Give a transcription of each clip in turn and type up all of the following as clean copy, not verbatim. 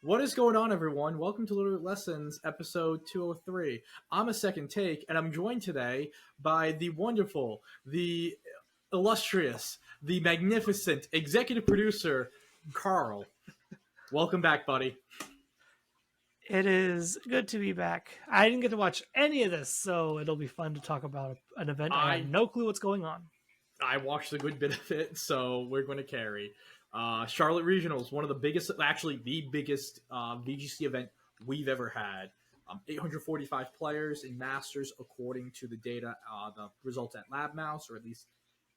What is going on, everyone? Welcome to Littleroot Lessons, episode 203. I'm a second take, and I'm joined today by the wonderful, the illustrious, the magnificent executive producer, Carl. Welcome back, buddy. It is good to be back. I didn't get to watch any of this, so it'll be fun to talk about an event. I have no clue what's going on. I watched a good bit of it, so we're going to carry. Charlotte Regionals, one of the biggest, actually the biggest VGC event we've ever had. 845 players in Masters, according to the data, the results at LabMouse, or at least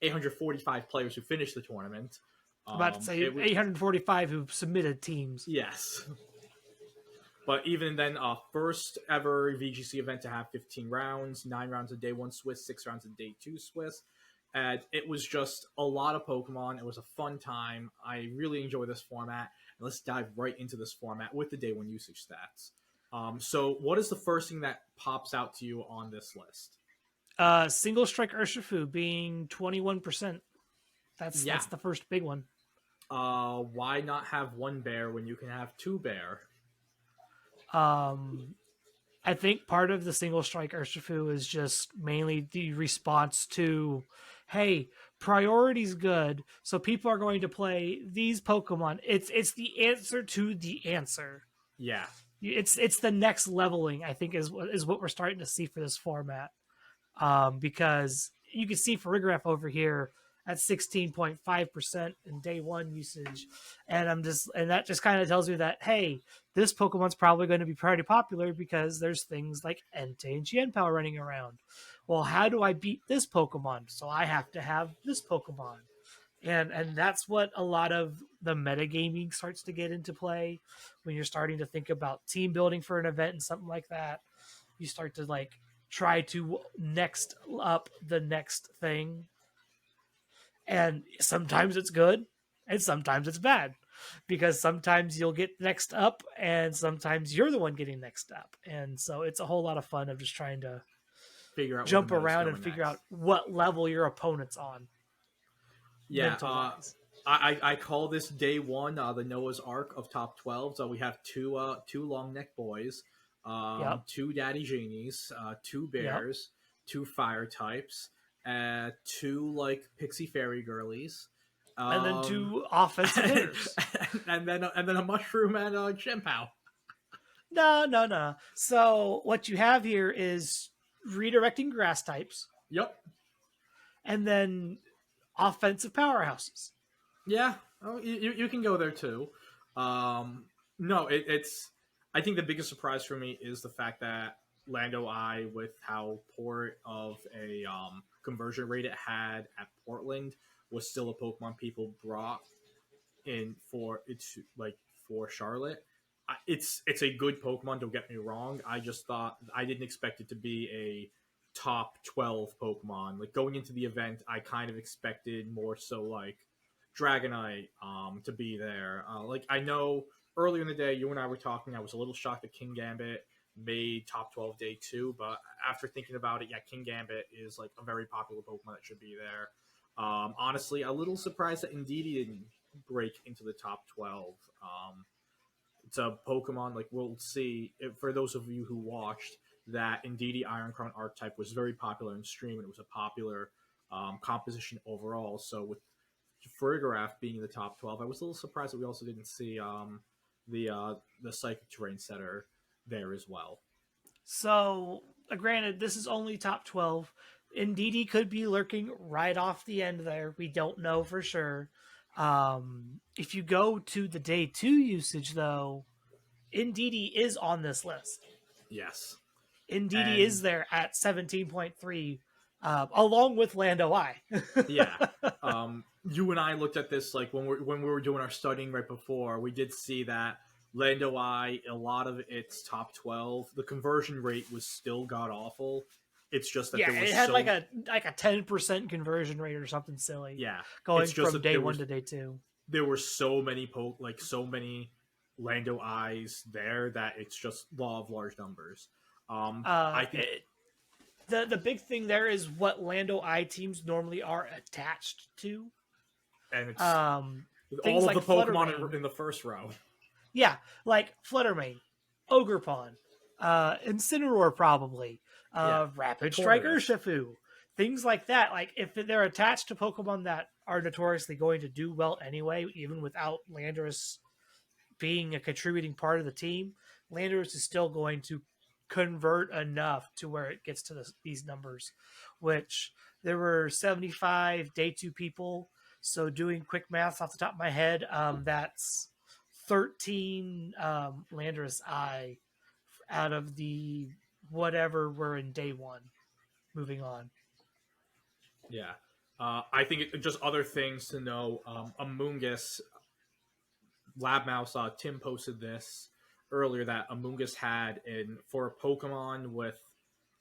845 players who finished the tournament. About to say 845 who submitted teams. Yes. But even then, first ever VGC event to have 15 rounds, 9 rounds of day 1 Swiss, 6 rounds of day 2 Swiss. And it was just a lot of Pokemon. It was a fun time. I really enjoy this format. And let's dive right into this format with the day 1 usage stats. So what is the first thing that pops out to you on this list? Single strike Urshifu being 21%. That's the first big one. Why not have 1 bear when you can have 2 bear? I think part of the single strike Urshifu is just mainly the response to, hey, priority's good, so people are going to play these Pokemon. It's the answer to the answer. Yeah. It's the next leveling, I think, is what we're starting to see for this format. Because you can see for Rigraph over here at 16.5% in day 1 usage. And that just kind of tells me that, hey, this Pokemon's probably going to be pretty popular because there's things like Entei and Chien-Pao running around. Well, how do I beat this Pokemon? So I have to have this Pokemon. And that's what a lot of the metagaming starts to get into play when you're starting to think about team building for an event and something like that. You start to try to next up the next thing. And sometimes it's good and sometimes it's bad, because sometimes you'll get next up and sometimes you're the one getting next up. And so it's a whole lot of fun of just trying to figure out, jump around and figure out what level your opponent's on. Yeah, I call this day 1 the Noah's Ark of top 12. So we have two long neck boys, 2 daddy genies, 2 bears, 2 fire types, 2 pixie fairy girlies, and then 2 offensive hitters, and then a mushroom and Chien-Pao. No. So what you have here is redirecting grass types. Yep. And then offensive powerhouses. Yeah, you can go there too. No, it's. I think the biggest surprise for me is the fact that Lando Eye, with how poor of a conversion rate it had at Portland, was still a Pokemon people brought in for Charlotte. It's a good Pokemon, don't get me wrong. I just thought, I didn't expect it to be a top 12 Pokemon. Going into the event, I kind of expected more so Dragonite to be there. I know earlier in the day, you and I were talking, I was a little shocked that King Gambit made top 12 day 2, but after thinking about it, King Gambit is a very popular Pokemon that should be there. Honestly, a little surprised that Indeedee didn't break into the top 12. It's a Pokemon, we'll see, for those of you who watched, that Indeedee Iron Crown archetype was very popular in stream, and it was a popular composition overall. So with Farigiraf being in the top 12, I was a little surprised that we also didn't see the Psychic Terrain Setter there as well. So, granted, this is only top 12. Indeedee could be lurking right off the end there. We don't know for sure. If you go to the day 2 usage, though, Indeedee is on this list. Yes. Indeedee is there at 17.3, along with Lando Eye. Yeah. You and I looked at this when we were doing our studying right before. We did see that Lando Eye, a lot of its top 12, the conversion rate was still god awful. It's just that it had a 10% conversion rate or something silly. Yeah, going from day 1 to day 2. There were so many so many Lando Eyes there that it's just law of large numbers. I think the big thing there is what Lando Eye teams normally are attached to, and it's all of the Pokemon in the first row. Yeah, like Fluttermane, Ogerpon, Incineroar probably, Yeah, Rapid Strike Tornadus. Urshifu, things like that. Like if they're attached to Pokemon that are notoriously going to do well anyway, even without Landorus being a contributing part of the team, Landorus is still going to convert enough to where it gets to these numbers, which there were 75 day two people. So doing quick math off the top of my head, that's 13 Landorus I out of the whatever we're in day one. Moving on. Yeah. I think just other things to know. Amoonguss, Labmouse, Tim posted this earlier that Amoonguss had for a Pokemon with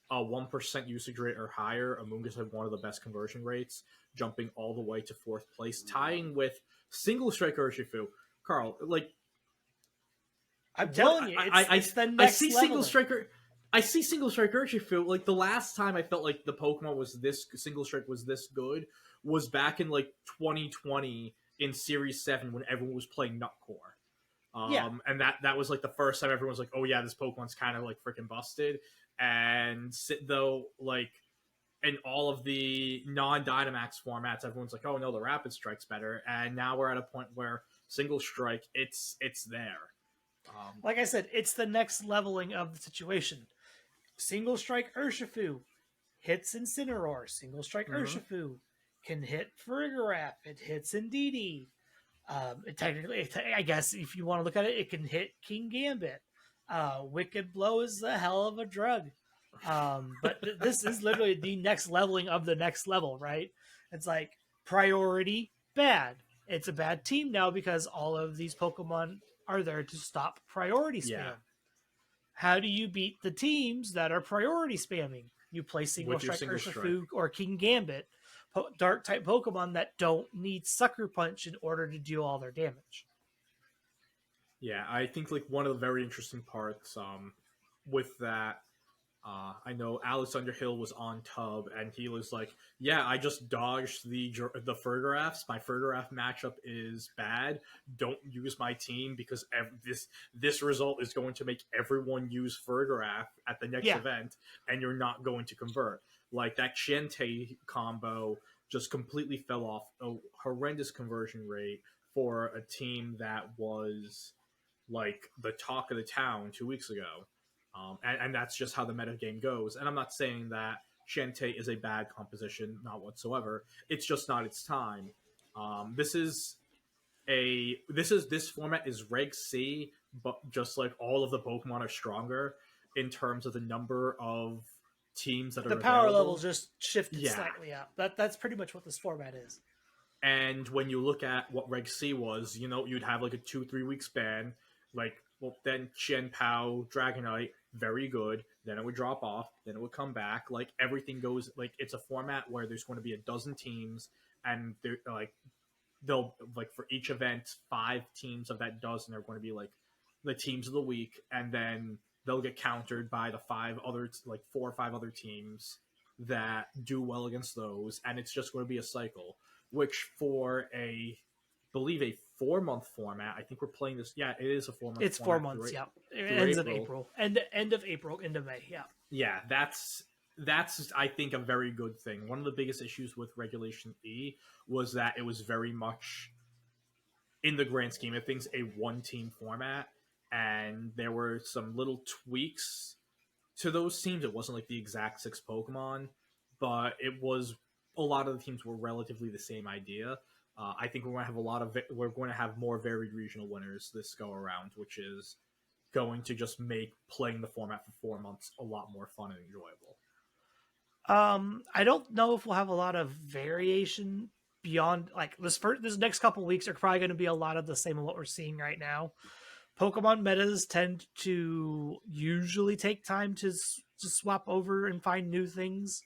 a 1% usage rate or higher, Amoonguss had one of the best conversion rates, jumping all the way to fourth place, tying with Single Strike Urshifu. Carl, like I'm what telling you, it's the I next see Single leveling. Striker. I see Single Strike Urshifu. Like the last time I felt like the Pokemon was this Single Strike was this good was back in like 2020 in Series 7 when everyone was playing Nutcore. Yeah, And that was like the first time everyone was like, "Oh yeah, this Pokemon's kind of like freaking busted." And though like in all of the non-Dynamax formats, everyone's like, "Oh no, the Rapid Strike's better." And now we're at a point where Single Strike, it's there. like I said, it's the next leveling of the situation. Single Strike Urshifu hits Incineroar. Single Strike Mm-hmm. Urshifu can hit Farigiraf. It hits Indeedee. Technically, I guess if you want to look at it, it can hit King Gambit. Wicked Blow is a hell of a drug. But this is literally the next leveling of the next level, right? It's like priority bad. It's a bad team now because all of these Pokemon are there to stop priority Yeah, spam. How do you beat the teams that are priority spamming? You play Single with your Strike Single Strike. Urshifu or King Gambit, dark type Pokemon that don't need Sucker Punch in order to do all their damage. Yeah, I think like one of the very interesting parts with that I know Alex Underhill was on Tub, and he was like, "Yeah, I just dodged the Fergraphs. My Fergraph matchup is bad. Don't use my team because this result is going to make everyone use Fergraph at the next Yeah, event, and you're not going to convert." Like that Chiente combo just completely fell off a horrendous conversion rate for a team that was like the talk of the town 2 weeks ago. And that's just how the meta game goes. And I'm not saying that Shantae is a bad composition, not whatsoever. It's just not its time. This is this format is Reg C, but just like all of the Pokemon are stronger in terms of the number of teams that the are power level available. just shifted Yeah, slightly up. That's pretty much what this format is. and when you look at what Reg C was, you'd have like a 2-3 week span. Like, well, then Chen Pao, Dragonite, very good. Then it would drop off. Then it would come back. Like everything goes. Like it's a format where there's going to be a dozen teams, and they'll like for each event, 5 teams of that dozen are going to be like the teams of the week, and then they'll get countered by the 5 other, like 4 or 5 other teams that do well against those, and it's just going to be a cycle. Which for believe a 4 month format, I think we're playing this. Yeah, it is a 4 month It's four format months. Yeah, it through ends in April. April. End of April into May. Yeah. Yeah, that's I think a very good thing. One of the biggest issues with Regulation E was that it was very much in the grand scheme of things a one team format, and there were some little tweaks to those teams. It wasn't like the exact 6 Pokemon, but it was a lot of the teams were relatively the same idea. I think we're going to have more varied regional winners this go around, which is going to just make playing the format for 4 months a lot more fun and enjoyable. I don't know if we'll have a lot of variation beyond like this next couple weeks are probably going to be a lot of the same of what we're seeing right now. Pokemon metas tend to usually take time to swap over and find new things.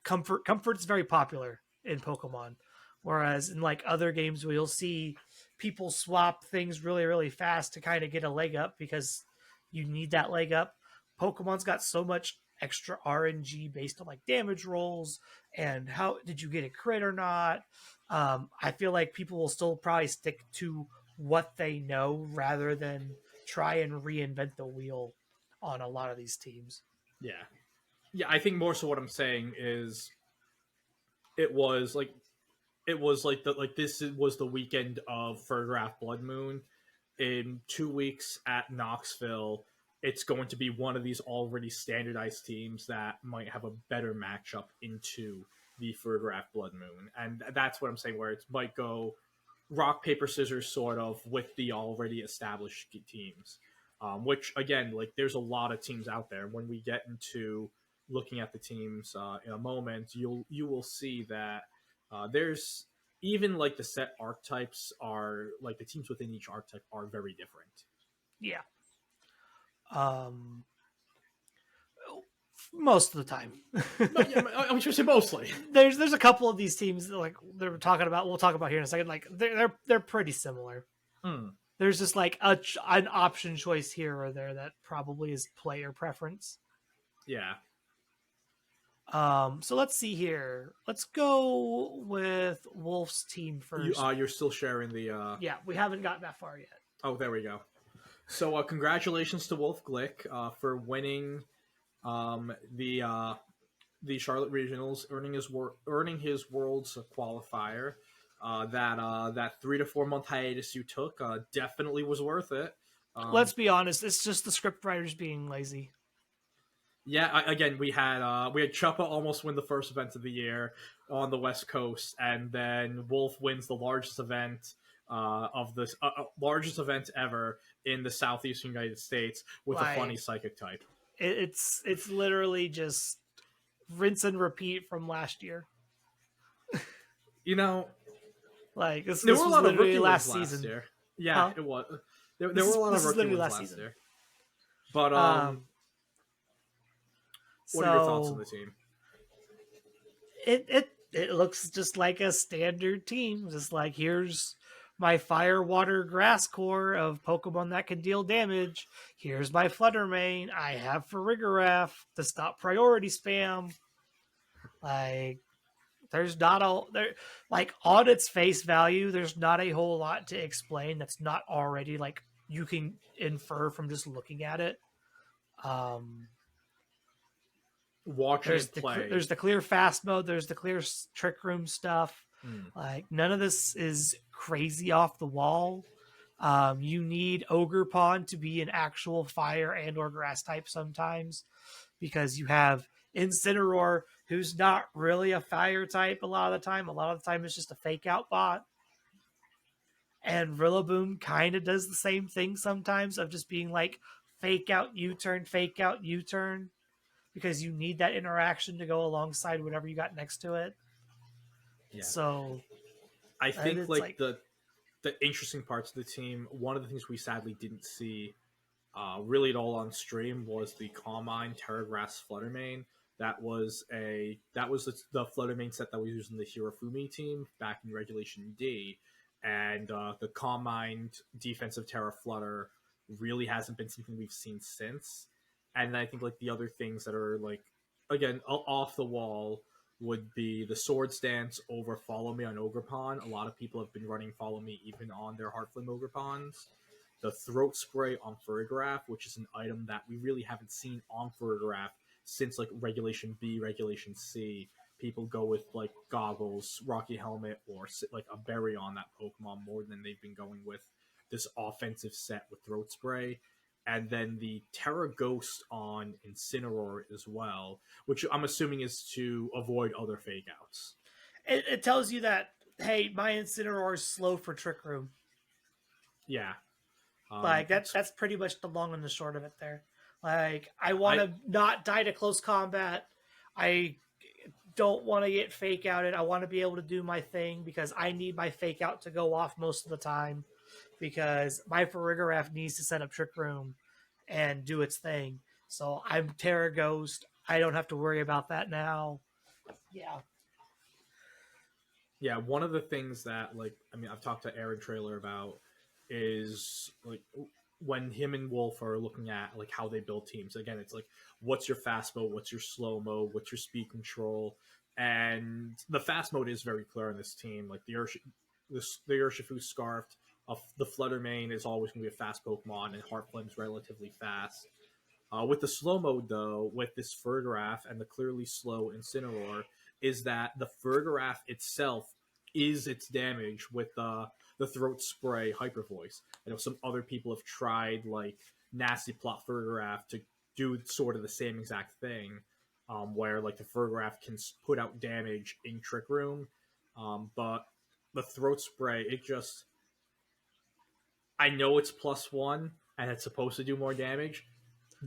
Comfort's very popular in Pokemon, whereas in like other games where you'll see people swap things really fast to kind of get a leg up because you need that leg up. Pokemon's got so much extra RNG based on like damage rolls and how did you get a crit or not. I feel like people will still probably stick to what they know rather than try and reinvent the wheel on a lot of these teams. Yeah, yeah. I think more so what I'm saying is it was like this was the weekend of Furgraf Blood Moon. In 2 weeks at Knoxville, it's going to be one of these already standardized teams that might have a better matchup into the Furgraf Blood Moon, and that's what I'm saying. Where it might go rock paper scissors sort of with the already established teams, which again, like there's a lot of teams out there. When we get into looking at the teams in a moment, you will see that there's even like the set archetypes are like the teams within each archetype are very different. Yeah. Most of the time. But yeah, I should say mostly. There's a couple of these teams that, like they're talking about. We'll talk about here in a second. Like they're pretty similar. Mm. There's just like an option choice here or there that probably is player preference. Yeah. So let's see here. Let's go with Wolf's team first. You're still sharing the. Yeah, we haven't gotten that far yet. Oh, there we go. So congratulations to Wolf Glick for winning the Charlotte Regionals, earning his Worlds qualifier. That 3 to 4 month hiatus you took definitely was worth it. Let's be honest, it's just the script writers being lazy. Yeah, again, we had Chuppa almost win the first event of the year on the West Coast, and then Wolf wins the largest event largest event ever in the Southeastern United States with a funny psychic type. It's literally just rinse and repeat from last year. You know, like this there was were a lot of rookie last wins season. Year. Yeah, it was. There were a lot of rookie wins last year. But what are your thoughts on the team? It looks just like a standard team. Just like, here's my fire, water, grass core of Pokemon that can deal damage. Here's my Fluttermane. I have Farigiraf to stop priority spam. Like, there's not like on its face value, there's not a whole lot to explain that's not already like you can infer from just looking at it. Watching there's it play. There's the clear fast mode. There's the clear trick room stuff. Mm. Like, none of this is crazy off the wall. You need Ogre Pond to be an actual fire and or grass type sometimes, because you have Incineroar, who's not really a fire type a lot of the time. A lot of the time it's just a fake out bot. And Rillaboom kind of does the same thing sometimes of just being like fake out U-turn, because you need that interaction to go alongside whatever you got next to it. Yeah. So I think like the interesting parts of the team, one of the things we sadly didn't see really at all on stream was the Calmine Terragrass Fluttermane. That was the Fluttermane set that was used in the Hirofumi team back in Regulation D, and the Calmine defensive Terra Flutter really hasn't been something we've seen since. And I think like the other things that are like, again, off the wall would be the Swords Dance over Follow Me on Ogerpon. A lot of people have been running Follow Me even on their Heartflame Ogerpons. The Throat Spray on Farigiraf, which is an item that we really haven't seen on Farigiraf since like Regulation B, Regulation C. People go with like Goggles, Rocky Helmet, or like a Berry on that Pokemon more than they've been going with this offensive set with Throat Spray. And then the Terra Ghost on Incineroar as well, which I'm assuming is to avoid other fake outs. It tells you that, hey, my Incineroar is slow for Trick Room. Yeah. Like, that's pretty much the long and the short of it there. Like, I want to not die to close combat. I don't want to get fake outed. I want to be able to do my thing because I need my fake out to go off most of the time, because my Farigiraf needs to set up Trick Room and do its thing. So I'm Terra Ghost. I don't have to worry about that now. Yeah. Yeah, one of the things that, like, I mean, I've talked to Aaron Trailer about is, like, when him and Wolf are looking at, like, how they build teams. Again, it's like, what's your fast mode? What's your slow mode? What's your speed control? And the fast mode is very clear on this team. Like, the Urshifu Scarfed The Fluttermane is always going to be a fast Pokemon, and Heartflame's relatively fast. With the slow mode, though, with this Fergraph and the clearly slow Incineroar, is that the Fergraph itself is its damage with the Throat Spray Hyper Voice. I know some other people have tried, like, Nasty Plot Fergraph to do sort of the same exact thing, where, like, the Fergraph can put out damage in Trick Room, but the Throat Spray, it just... I know it's +1, and it's supposed to do more damage,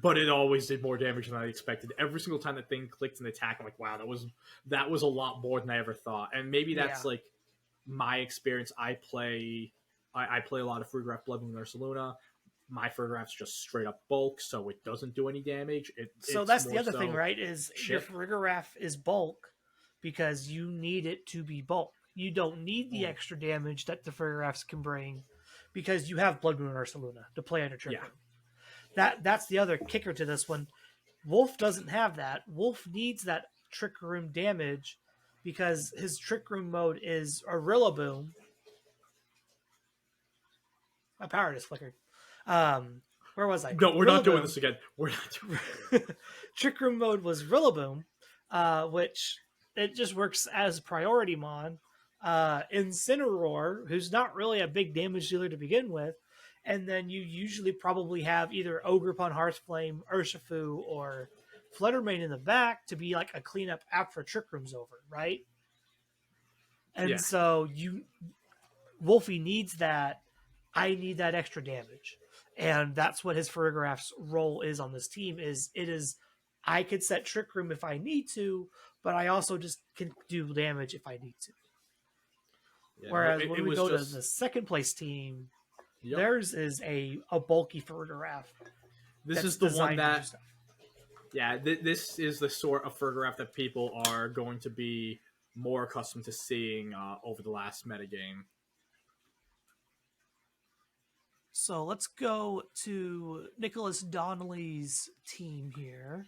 but it always did more damage than I expected. Every single time the thing clicked an attack, I'm like, wow, that was a lot more than I ever thought. And maybe that's like my experience. I play a lot of Fergraph Blood Moon Ursaluna. My Fergraph's just straight up bulk, so it doesn't do any damage. So that's the other thing, right? Is your Fergraph is bulk because you need it to be bulk. You don't need the extra damage that the Fergraphs can bring because you have Blood Moon Ursaluna to play under Trick Room. That's the other kicker to this one. Wolf doesn't have that. Wolf needs that Trick Room damage because his Trick Room mode is a Rillaboom. My power just flickered. Where was I? No, we're not doing this again. We're not doing Trick Room mode was Rillaboom, which it just works as priority mon. Incineroar, who's not really a big damage dealer to begin with, and then you usually probably have either Ogerpon, Hearthflame, Urshifu, or Fluttermane in the back to be like a cleanup after Trick Room's over, right? And so Wolfie needs that. I need that extra damage. And that's what his Fergraph's role is on this team. I could set Trick Room if I need to, but I also just can do damage if I need to. Yeah, whereas when we go to the second place team, theirs is a bulky Fergraph. This is the one that... Yeah, this is the sort of Fergraph that people are going to be more accustomed to seeing over the last metagame. So let's go to Nicholas Donnelly's team here.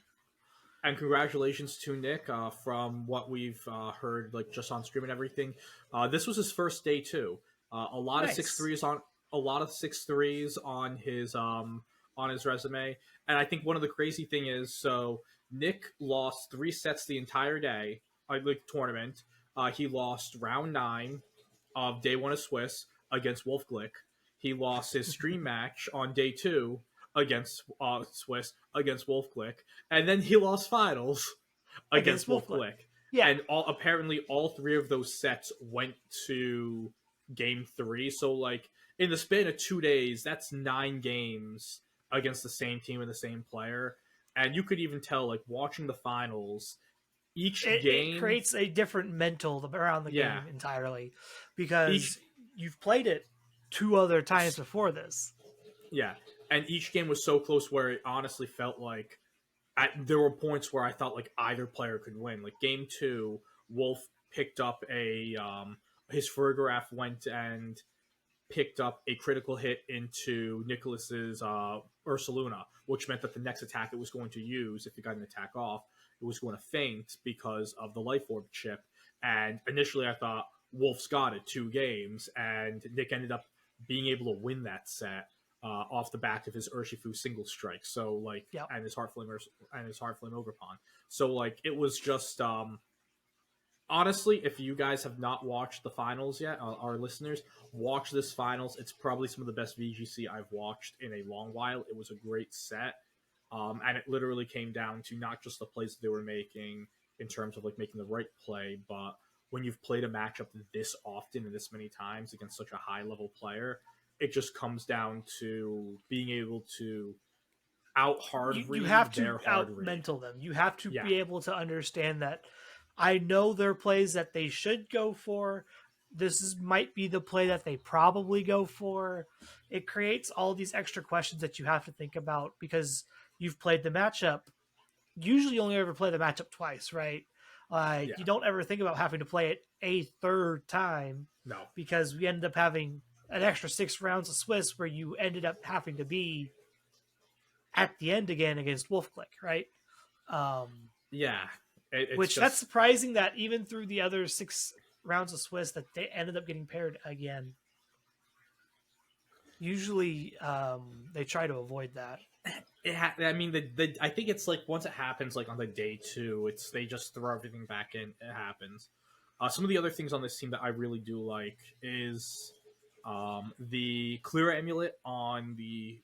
And congratulations to Nick. From what we've heard, like just on stream and everything, this was his first day too. A lot of 6-3s on his resume. And I think one of the crazy thing is, so Nick lost 3 sets the entire day, like tournament. He lost round 9 of day 1 of Swiss against Wolf Glick. He lost his stream match on day 2 against Swiss against Wolf Glick, and then he lost finals against Wolf Glick. Yeah, and apparently all 3 of those sets went to game 3. So like in the span of 2 days, that's 9 games against the same team and the same player. And you could even tell, like watching the finals, game it creates a different mental around the game entirely, because you've played it 2 other times before this. Yeah, and each game was so close where it honestly felt like there were points where I thought like either player could win. Like game 2, Wolf picked up his Fergraph went and picked up a critical hit into Nicholas's Ursaluna, which meant that the next attack it was going to use, if it got an attack off, it was going to faint because of the Life Orb chip. And initially I thought Wolf's got it 2 games, and Nick ended up being able to win that set off the back of his Urshifu single strike. So like, and his Heartflame Ogerpon. So like, it was just honestly, if you guys have not watched the finals yet, our listeners, watch this finals. It's probably some of the best VGC I've watched in a long while. It was a great set, and it literally came down to not just the plays that they were making in terms of like making the right play, but when you've played a matchup this often and this many times against such a high level player, it just comes down to being able to out hard read. You have to out mental them. You have to be able to understand that I know their plays that they should go for. Might be the play that they probably go for. It creates all these extra questions that you have to think about because you've played the matchup. Usually you only ever play the matchup twice, right? You don't ever think about having to play it a 3rd time. No. Because we ended up having an extra 6 rounds of Swiss where you ended up having to be at the end again against Wolf Glick, right? That's surprising that even through the other 6 rounds of Swiss that they ended up getting paired again. Usually, they try to avoid that. I mean, I think it's like once it happens, like on the day two, it's they just throw everything back in. It happens. Some of the other things on this team that I really do like is the clear amulet on the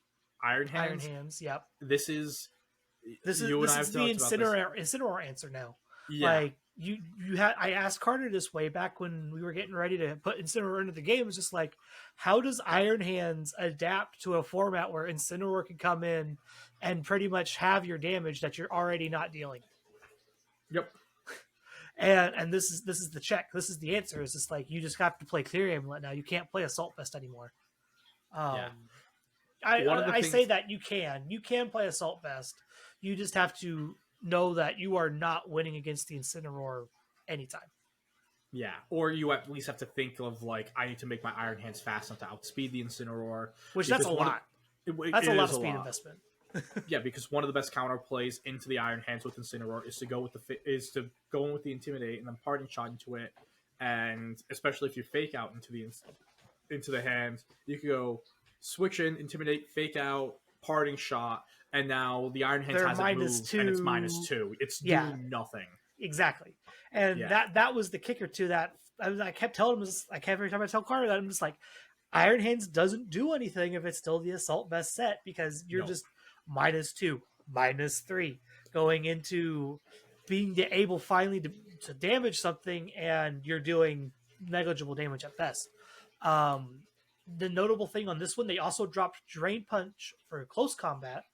Iron Iron Hands. Hands, yep. This is This is you and this I is have the talked about this. Incineroar answer now. Yeah. Like you had I asked Carter this way back when we were getting ready to put Incineroar into the game. It's just like, how does Iron Hands adapt to a format where Incineroar can come in and pretty much have your damage that you're already not dealing? Yep. And this is the check. This is the answer. It's just like you just have to play Clear Amulet now. You can't play Assault Vest anymore. Yeah. Um, One of the I say things. that you can play Assault Vest. You just have to know that you are not winning against the Incineroar anytime. Yeah, or you at least have to think of like I need to make my Iron Hands fast enough to outspeed the Incineroar. Which that's Because a lot. That's it a lot is of a speed lot. investment. Yeah, because one of the best counter plays into the Iron Hands with Incineroar is to go with to go in with the Intimidate and then Parting Shot into it, and especially if you fake out into the hands, you could go switch in, Intimidate, fake out, Parting Shot, and now the Iron Hands They're hasn't moved and it's -2. -2. It's Yeah, doing nothing. exactly. And Yeah, that was the kicker to that. I kept telling him, every time I tell Carter that, I'm just like, Iron Hands doesn't do anything if it's still the Assault Vest set because you're no, just -2, -3 going into being able finally to damage something, and you're doing negligible damage at best. The notable thing on this one, they also dropped Drain Punch for close combat.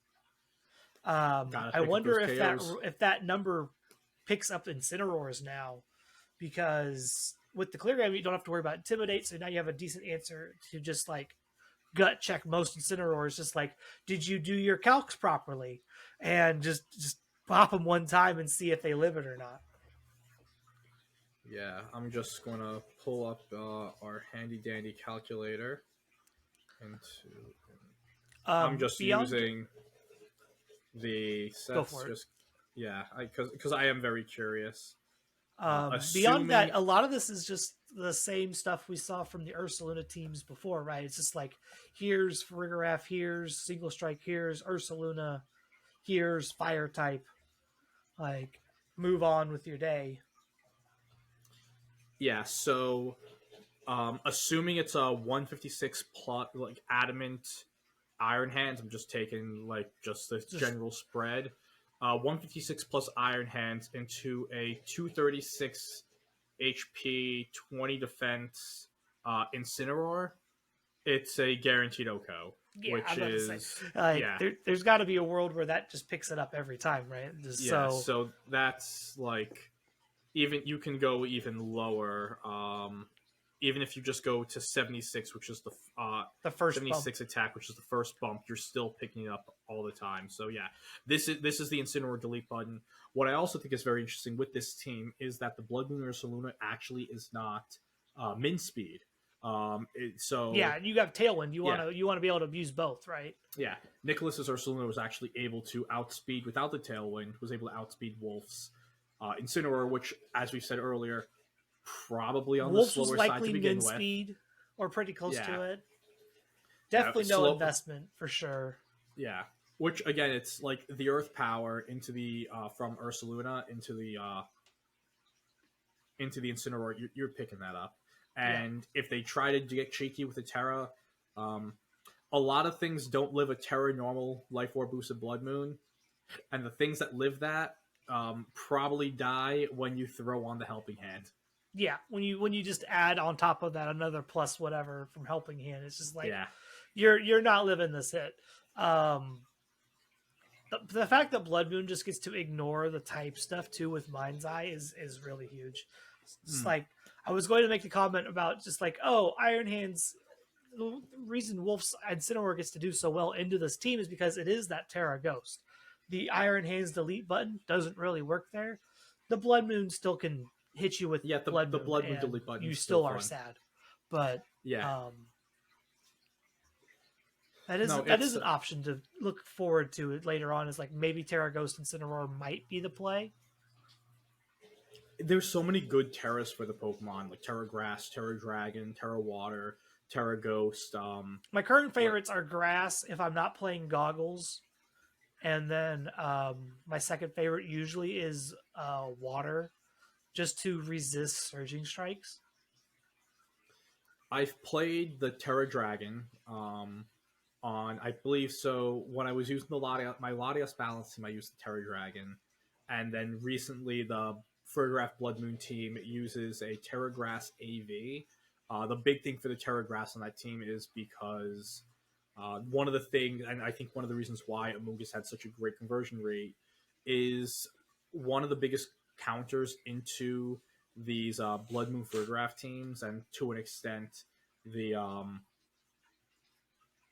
gotta I pick up wonder those KOs. if that number picks up Incineroars now, because with the clear game you don't have to worry about Intimidate, so now you have a decent answer to just like gut check most Incineroars. Just like, did you do your calcs properly, and just pop them one time and see if they live it or not. Yeah, I'm just gonna pull up our handy dandy calculator into. I'm just Beyond, using the go sets. for it. Just yeah, because I am very curious. Beyond that, Assuming a lot of this is just the same stuff we saw from the Ursaluna teams before, right? It's just like, here's Farigiraf, here's Single Strike, here's Ursaluna, here's Fire type. Like, move on with your day. yeah, so assuming it's a 156 plus like adamant Iron Hands, I'm just taking like just the Just general spread. 156 plus Iron Hands into a 236 HP, 20 defense Incineroar. It's a guaranteed OKO, yeah, I'm which about to say, is like, yeah, there's got to be a world where that just picks it up every time, right? Just yeah. so So that's like even you can go even lower. Even if you just go to 76, which is the the first bump. 76 attack, which is the first bump, you're still picking it up all the time. So yeah, this is the Incineroar delete button. What I also think is very interesting with this team is that the Blood Moon Ursaluna actually is not min speed. So Yeah, you got Tailwind. yeah, You want to be able to use both, right? yeah. Nicholas's Ursaluna was actually able to outspeed without the Tailwind. Was able to outspeed Wolf's Incineroar, which, as we said earlier, probably on the Wolf's was slower side to likely begin min with. speed or pretty close Yeah, to it. yeah, Definitely no investment for sure. Yeah, which again, it's like the Earth power into the from Ursaluna into the Incineroar. You're picking that up, Yeah. and if they try to get cheeky with the Terra, a lot of things don't live a Terra normal Life Orb boosted Blood Moon, and the things that live that probably die when you throw on the Helping Hand. Yeah, when you just add on top of that another plus whatever from Helping Hand, it's just like, Yeah, you're not living this hit. The fact that Blood Moon just gets to ignore the type stuff too with Mind's Eye is really huge. It's like, I was going to make the comment about just like, oh, Iron Hands. The reason Wolf's Incineroar gets to do so well into this team is because it is that Terra Ghost. The Iron Hands delete button doesn't really work there. The Blood Moon still can hit you with yeah. The Blood Moon and delete button you is still still are fun. sad. But Yeah, no, that is it's an option to look forward to later on. Is like, maybe Terra Ghost Incineroar might be the play. there's so many good Terras for the Pokemon, like Terra Grass, Terra Dragon, Terra Water, Terra Ghost. My current What favorites are grass if I'm not playing goggles, and then my second favorite usually is water, just to resist surging strikes. I've played the Terra Dragon. On I believe so. When I was using my Latias balance team, I used the Terra Dragon, and then recently the Fergraph Blood Moon team uses a Terra Grass AV. The big thing for the Terra Grass on that team is because one of the things, and I think one of the reasons why Amoonguss had such a great conversion rate, is one of the biggest counters into these Blood Moon Fergraph teams, and to an extent, the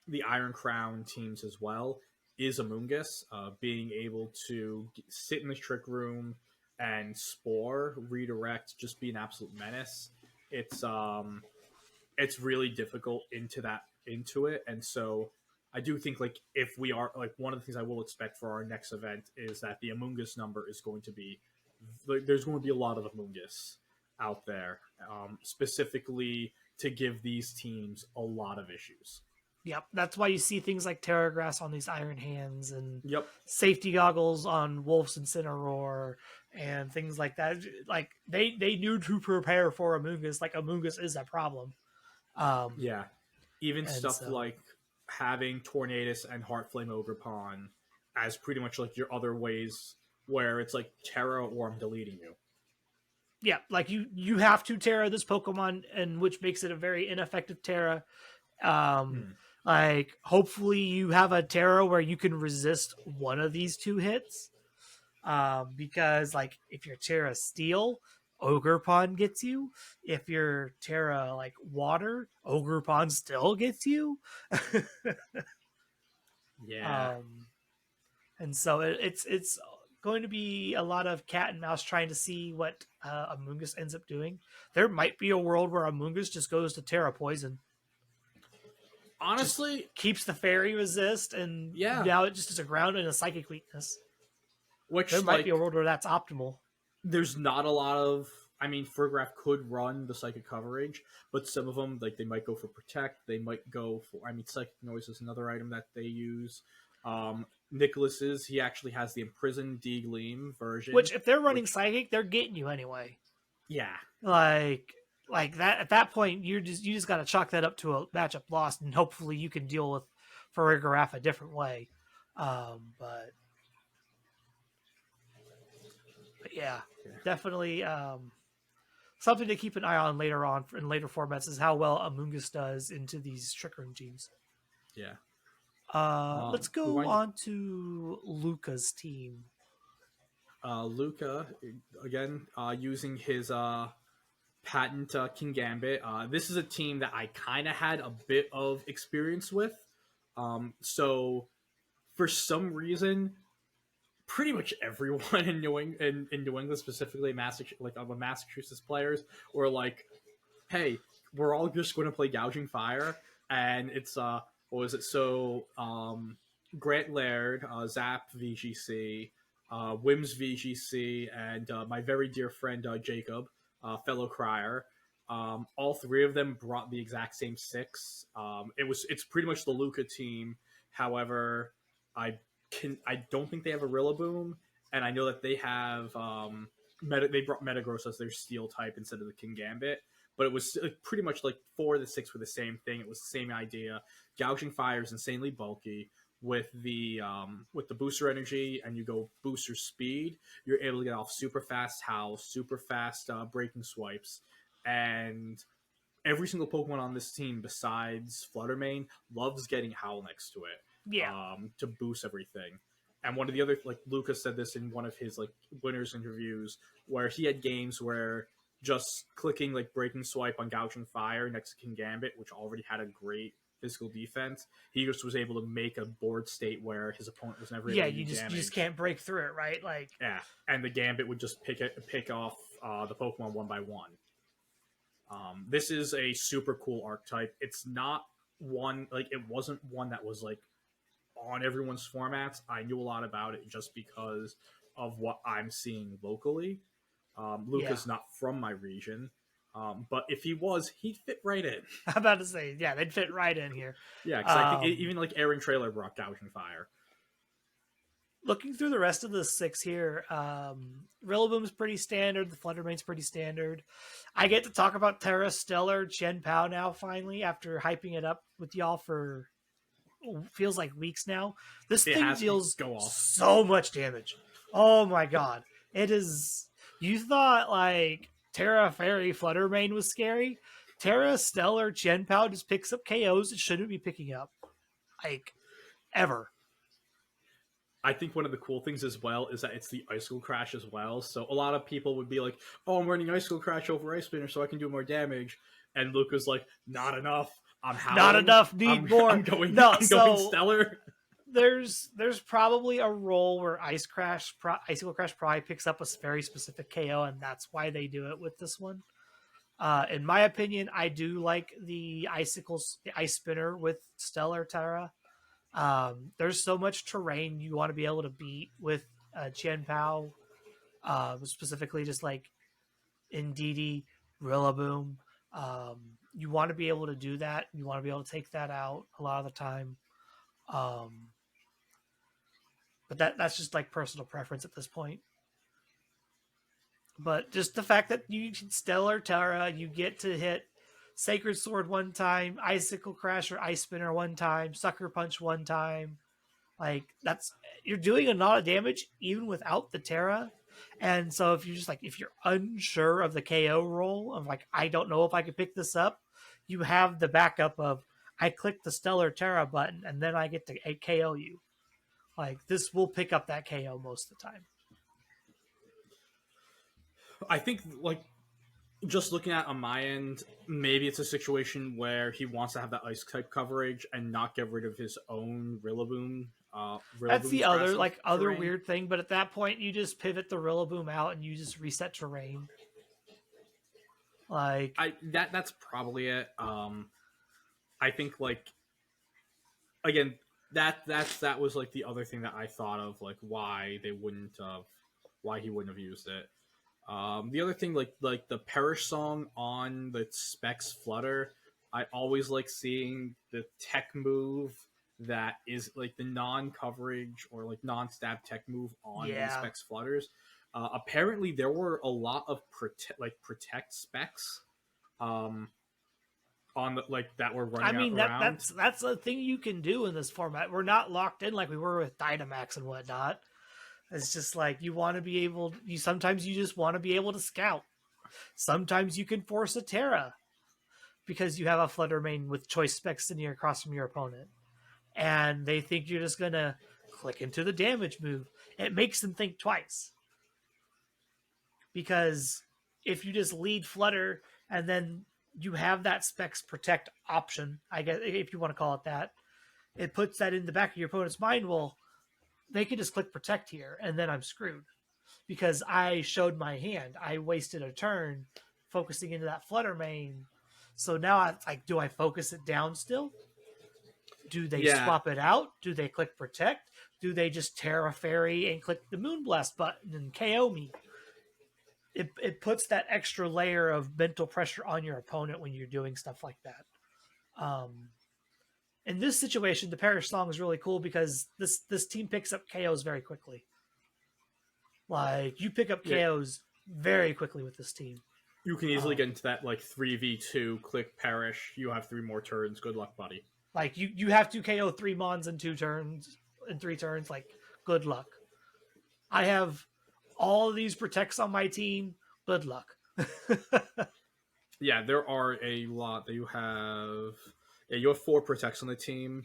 the Iron Crown teams as well, is Amoonguss. Being able to sit in the trick room and spore, redirect, just be an absolute menace. It's it's really difficult into it, and so I do think like if we are like one of the things I will expect for our next event is that the Amoonguss number is going to be there's going to be a lot of Amoonguss out there, specifically to give these teams a lot of issues. Yep, that's why you see things like Terragrass on these Iron Hands and Yep. safety goggles on Wolves and Cineroar and things like that. Like they knew to prepare for Amoonguss. Like Amoonguss is a problem. Um, Yeah. Even and stuff so like having Tornadus and Heartflame Ogrepon as pretty much like your other ways where it's like Terra or I'm deleting you. yeah, like you have to Terra this Pokemon, and which makes it a very ineffective Terra. Um, Hmm. like hopefully you have a Terra where you can resist one of these two hits. Because like if your Terra Steel, Ogerpon gets you. If your Terra like Water, Ogerpon still gets you. Yeah. um, and so it's going to be a lot of cat and mouse trying to see what Amoonguss ends up doing. There might be a world where Amoonguss just goes to Terra Poison, just Honestly, keeps the Fairy Resist, and yeah. now it just is a ground and a Psychic Weakness. There Which might be a like world where that's optimal. there's not a lot of I mean Furgraph could run the psychic coverage, but some of them like they might go for protect, they might go for I mean psychic noise is another item that they use. Nicholas's he actually has the imprisoned D Gleam version, Which, if they're running which Psychic, they're getting you anyway. yeah. Like, like that at that point, you just got to chalk that up to a matchup loss, and hopefully you can deal with Farigiraf a different way. Um, but, but yeah, Yeah. definitely something to keep an eye on in later formats is how well Amoonguss does into these Trick Room teams. Yeah. Let's We go wind on to Luca's team. Luca again using his patent King Gambit. This is a team that I kind of had a bit of experience with. So for some reason, pretty much everyone in New England, specifically like of the Massachusetts players, were like, "Hey, we're all just going to play Gouging Fire," and it's what was it? So Grant Laird, Zap VGC, Wims VGC, and my very dear friend Jacob, fellow crier. All three of them brought the exact same six. It's pretty much the Luca team. However, I I don't think they have a Rillaboom, and I know that they have they brought Metagross as their steel type instead of the King Gambit. But it was pretty much like 4 of the 6 were the same thing. It was the same idea. Gouging Fire is insanely bulky with the booster energy, and you go booster speed. You're able to get off super fast house, super fast breaking swipes, and every single Pokemon on this team besides Fluttermane loves getting Howl next to it Yeah, to boost everything. And one of the other, like Lucas said this in one of his like winners interviews, where he had games where just clicking like breaking swipe on Gouging Fire next to King Gambit, which already had a great physical defense, he just was able to make a board state where his opponent was never able yeah. to do You just damage. can't break through it, right? Like, Yeah, and the Gambit would just pick off the Pokemon one by one. This is a super cool archetype. It's not one like it wasn't one that was like on everyone's formats. I knew a lot about it just because of what I'm seeing locally. yeah, Luca's not from my region, But if he was, he'd fit right in. I'm about to say, yeah, they'd fit right in here. Yeah, because I think even like Aaron Trailer brought Gouging Fire. Looking through the rest of the 6 here, Rillaboom's pretty standard. The Fluttermane's pretty standard. I get to talk about Terra Stellar Chen Pao now, finally, after hyping it up with y'all for feels like weeks now. This thing deals so much damage. Oh my god. It is... You thought, like, Terra Fairy Fluttermane was scary? Terra Stellar Chen Pao just picks up KOs it shouldn't be picking up. Like, ever. I think one of the cool things as well is that it's the Icicle Crash as well. So a lot of people would be like, oh, I'm running Icicle Crash over Ice Spinner so I can do more damage. And Luca's like, not enough. I'm howling. Not enough. Need more. I'm going Stellar. There's probably a role where Icicle Crash probably picks up a very specific KO, and that's why they do it with this one. In my opinion, I do like the Ice Spinner with Stellar Terra. There's so much terrain you want to be able to beat with Chen Pao, specifically just like Indeedee, Rillaboom. You want to be able to do that. You want to be able to take that out a lot of the time. But that's just like personal preference at this point. But just the fact that you Stellar Terra, you get to hit Sacred Sword one time, Icicle Crash or Ice Spinner one time, Sucker Punch one time. Like, you're doing a lot of damage even without the Terra. And so if you're unsure of the KO roll of like, I don't know if I can pick this up, you have the backup of I click the Stellar Terra button and then I get to KO you. Like, this will pick up that KO most of the time. I think, like, just looking at on my end, maybe it's a situation where he wants to have that ice type coverage and not get rid of his own Rillaboom. That's the other weird thing, but at that point you just pivot the Rillaboom out and you just reset terrain. Like, that's probably it. I think, like, again, that was like the other thing that I thought of, like, why he wouldn't have used it. The other thing, like the Perish song on the Specs Flutter, I always like seeing the tech move that is like the non-coverage or like non-stab tech move on the Specs Flutters. Apparently, there were a lot of protect specs, on the that were running. That's a thing you can do in this format. We're not locked in like we were with Dynamax and whatnot. It's just like you want to be able. Sometimes you just want to be able to scout. Sometimes you can force a Terra because you have a Fluttermane with choice specs sitting across from your opponent, and they think you're just gonna click into the damage move. It makes them think twice because if you just lead Flutter and then you have that specs protect option, I guess if you want to call it that, it puts that in the back of your opponent's mind. Well, they could just click protect here and then I'm screwed because I showed my hand. I wasted a turn focusing into that Fluttermane. So now it's like, do I focus it down still? Do they swap it out? Do they click protect? Do they just Terra Fairy and click the Moonblast button and KO me? It puts that extra layer of mental pressure on your opponent when you're doing stuff like that. In this situation, the Perish song is really cool because this team picks up KOs very quickly. Like, you pick up KOs very quickly with this team. You can easily get into that, like, 3v2, click Perish, you have 3 more turns, good luck, buddy. Like, you have to KO 3 Mons in 3 turns, like, good luck. I have all of these protects on my team, good luck. Yeah, there are a lot that you have. Yeah, you have 4 protects on the team.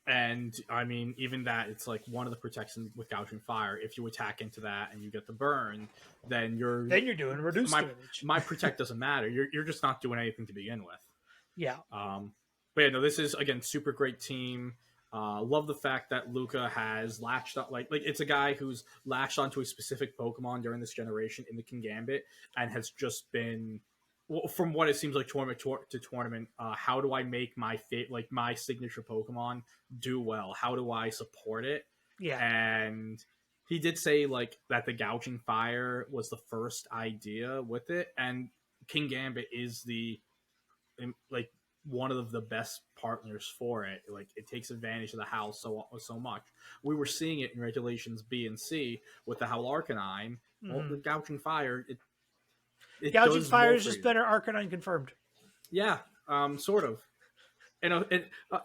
And, I mean, even that, it's like one of the protections with Gouging Fire. If you attack into that and you get the burn, then you're doing reduced damage. My protect doesn't matter. You're just not doing anything to begin with. Yeah. But yeah, no, this is, again, super great team. Love the fact that Luca has latched up, like it's a guy who's latched onto a specific Pokemon during this generation in the King Gambit and has just been, well, from what it seems like tournament to tournament, how do I make my my signature Pokemon do well? How do I support it? Yeah. And he did say like that the gouging fire was the first idea with it, and King Gambit is the like one of the best partners for it. Like it takes advantage of the house so much. We were seeing it in regulations B and C with the Howl Arcanine. Well, Mm-hmm. the gouging fire, it Gouging does fire more is for just you. better Arcanine confirmed. Yeah, sort of. And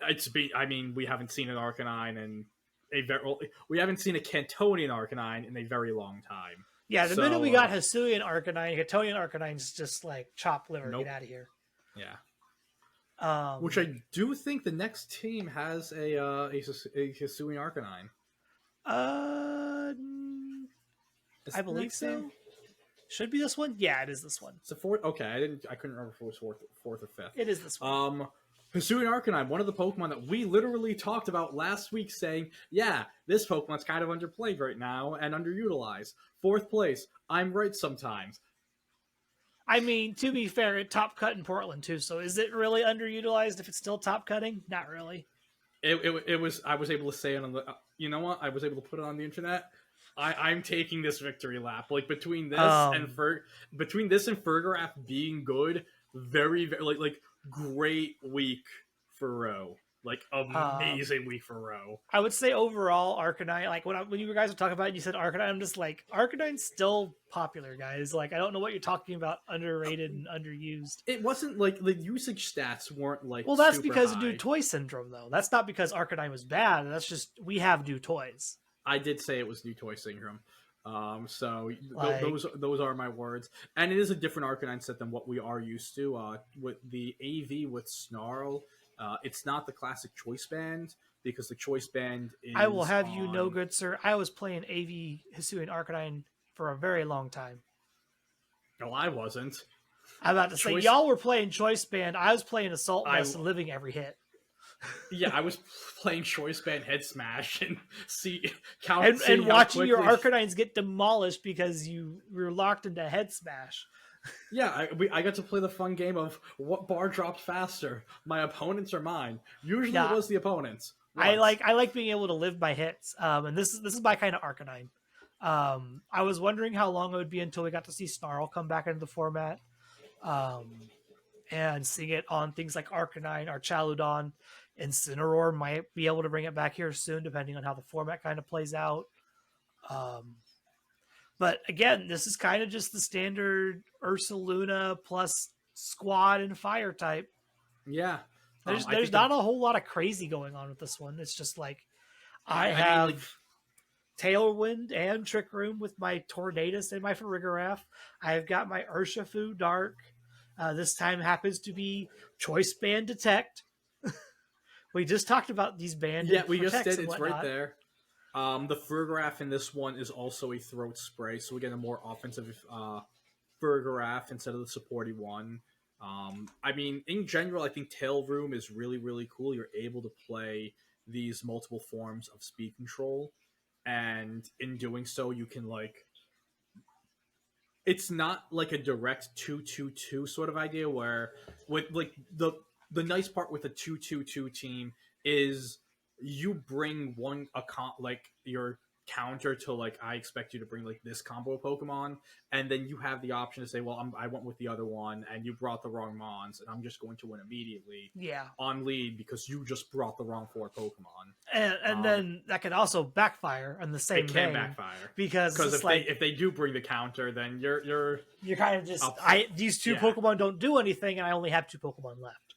it's be. I mean, we haven't seen an Arcanine in a very. Well, we haven't seen a Cantonian Arcanine in a very long time. Yeah, the minute we So got Hisuian Arcanine, Hitonian Arcanine's just like chop liver, get nope. out of here. Yeah. Which Um, I do think the next team has a Hisuian Arcanine. uh, Is I it the believe next team? so. Should be this one. Yeah, it is this one. It's the fourth. Okay, I couldn't remember if it was fourth or fifth. It is this one. Hisuian Arcanine, one of the Pokemon that we literally talked about last week, saying, yeah, this Pokemon's kind of underplayed right now and underutilized. Fourth place. I'm right sometimes. I mean, to be fair, it top cut in Portland too. So is it really underutilized if it's still top cutting? Not really. It was. I was able to say it on the. You know what? I was able to put it on the internet. I'm taking this victory lap. Like between this and Fergaraf being good, very like great week for Row. Like amazing week for Row. I would say overall, Arcanine, like when you guys were talking about it, and you said Arcanine, I'm just like, Arcanine's still popular, guys. Like, I don't know what you're talking about, underrated and underused. It wasn't like the usage stats weren't like. Well, that's super because high. of new toy syndrome, though. That's not because Arcanine was bad. That's just we have new toys. I did say it was new toy syndrome. So Like- those are my words, and it is a different Arcanine set than what we are used to. With the AV with Snarl, it's not the classic choice band because the choice band is. I will have you know, good sir, I was playing AV Hisuian Arcanine for a very long time. No, I wasn't. I'm about to say, Choice- y'all were playing choice band. I was playing Assault Vest and living every hit. Yeah, I was playing choice band head smash and seeing And how watching your quickly- Arcanines get demolished because you were locked into head smash. Yeah, I got to play the fun game of what bar drops faster, my opponents or mine. Usually Yeah. it was the opponents. I Once. like being able to live my hits. And this is my kind of Arcanine. I was wondering how long it would be until we got to see Snarl come back into the format. And seeing it on things like Arcanine or Chaludon. Incineroar might be able to bring it back here soon, depending on how the format kind of plays out. But again, this is kind of just the standard Ursaluna plus squad and fire type. Yeah. There's not a whole lot of crazy going on with this one. It's just like I have Tailwind and Trick Room with my Tornadus and my Farigiraf. I've got my Urshifu Dark. This time happens to be Choice Band Detect. We just talked about these bands. Yeah, we just did. It's right there. The Fergaraf in this one is also a throat spray, so we get a more offensive Fergaraf instead of the supporty one. I mean, in general, I think Tail Room is really, really cool. You're able to play these multiple forms of speed control, and in doing so, you can like. It's not like a direct 2-2-2 sort of idea where, with like the nice part with a 2-2-2 team is you bring like your counter to like I expect you to bring like this combo of Pokemon, and then you have the option to say, well, I went with the other one, and you brought the wrong Mons, and I'm just going to win immediately. Yeah, on lead because you just brought the wrong 4 Pokemon, and then that can also backfire on the same it can game backfire because if they do bring the counter, then you're kind of just these two yeah. Pokemon don't do anything, and I only have 2 Pokemon left.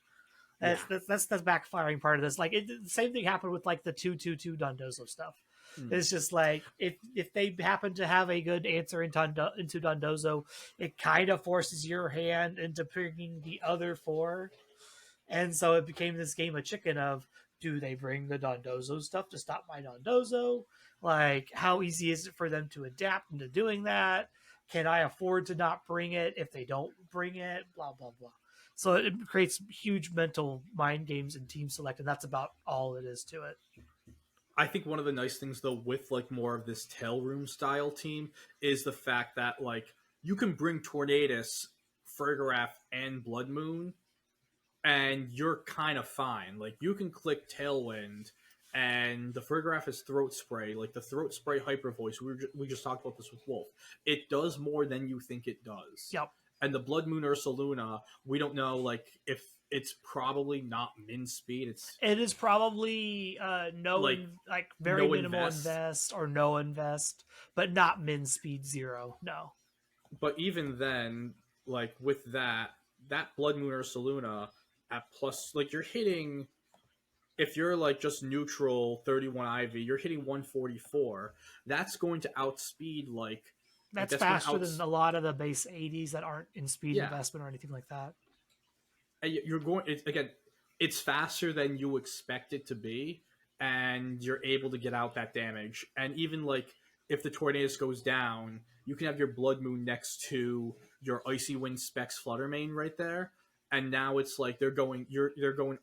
That's the backfiring part of this. Like the same thing happened with like the 2-2-2 Dondozo stuff. It's just like if they happen to have a good answer into Dondozo, it kind of forces your hand into picking the other 4, and so it became this game of chicken of do they bring the Dondozo stuff to stop my Dondozo? Like how easy is it for them to adapt into doing that? Can I afford to not bring it if they don't bring it? Blah blah blah. So it creates huge mental mind games in team select, and that's about all it is to it. I think one of the nice things though with like more of this Tail Room style team is the fact that like you can bring Tornadus, Fergaraf, and Blood Moon, and you're kind of fine. Like you can click Tailwind and the Farigiraf is Throat Spray. Like the Throat Spray Hyper Voice, we just talked about this with Wolf. It does more than you think it does. Yep. And the Blood Moon Ursaluna, we don't know like if it's probably not min speed. It is probably Like, very no minimal invest. invest or no invest, but not min speed 0. No. But even then, like with that Blood Moon Ursaluna at plus, like you're hitting, if you're like just neutral 31 IV, you're hitting 144. That's going to outspeed like That's that's going to faster than a lot of the base 80s that aren't in speed Yeah. investment or anything like that. And you're going again. It's faster than you expect it to be, and you're able to get out that damage. And even like if the Tornadus goes down, you can have your Blood Moon next to your Icy Wind Specs Flutter Mane right there. And now it's like they're going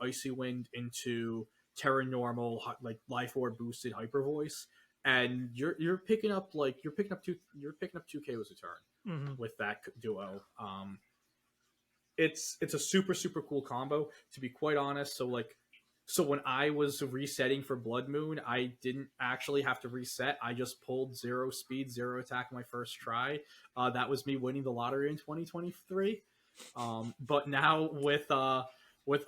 Icy Wind into Terra Normal, like Life Orb boosted Hyper Voice, and you're picking up 2 KOs a turn with that duo. It's a super super cool combo, to be quite honest. So when I was resetting for Blood Moon, I didn't actually have to reset. I just pulled 0 speed, 0 attack my first try. That was me winning the lottery in 2023. But now with a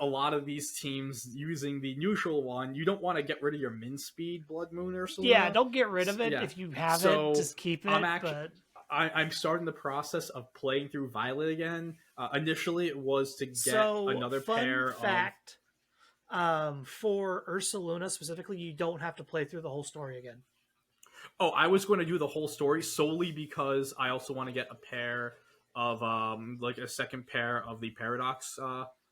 lot of these teams using the neutral one, you don't want to get rid of your min speed Blood Moon or something. Yeah, don't get rid of it. If you have it, just keep it. I'm starting the process of playing through Violet again. Initially, it was to get another pair. Fact, for Ursaluna specifically, you don't have to play through the whole story again. Oh, I was going to do the whole story solely because I also want to get a pair of like a second pair of the Paradox,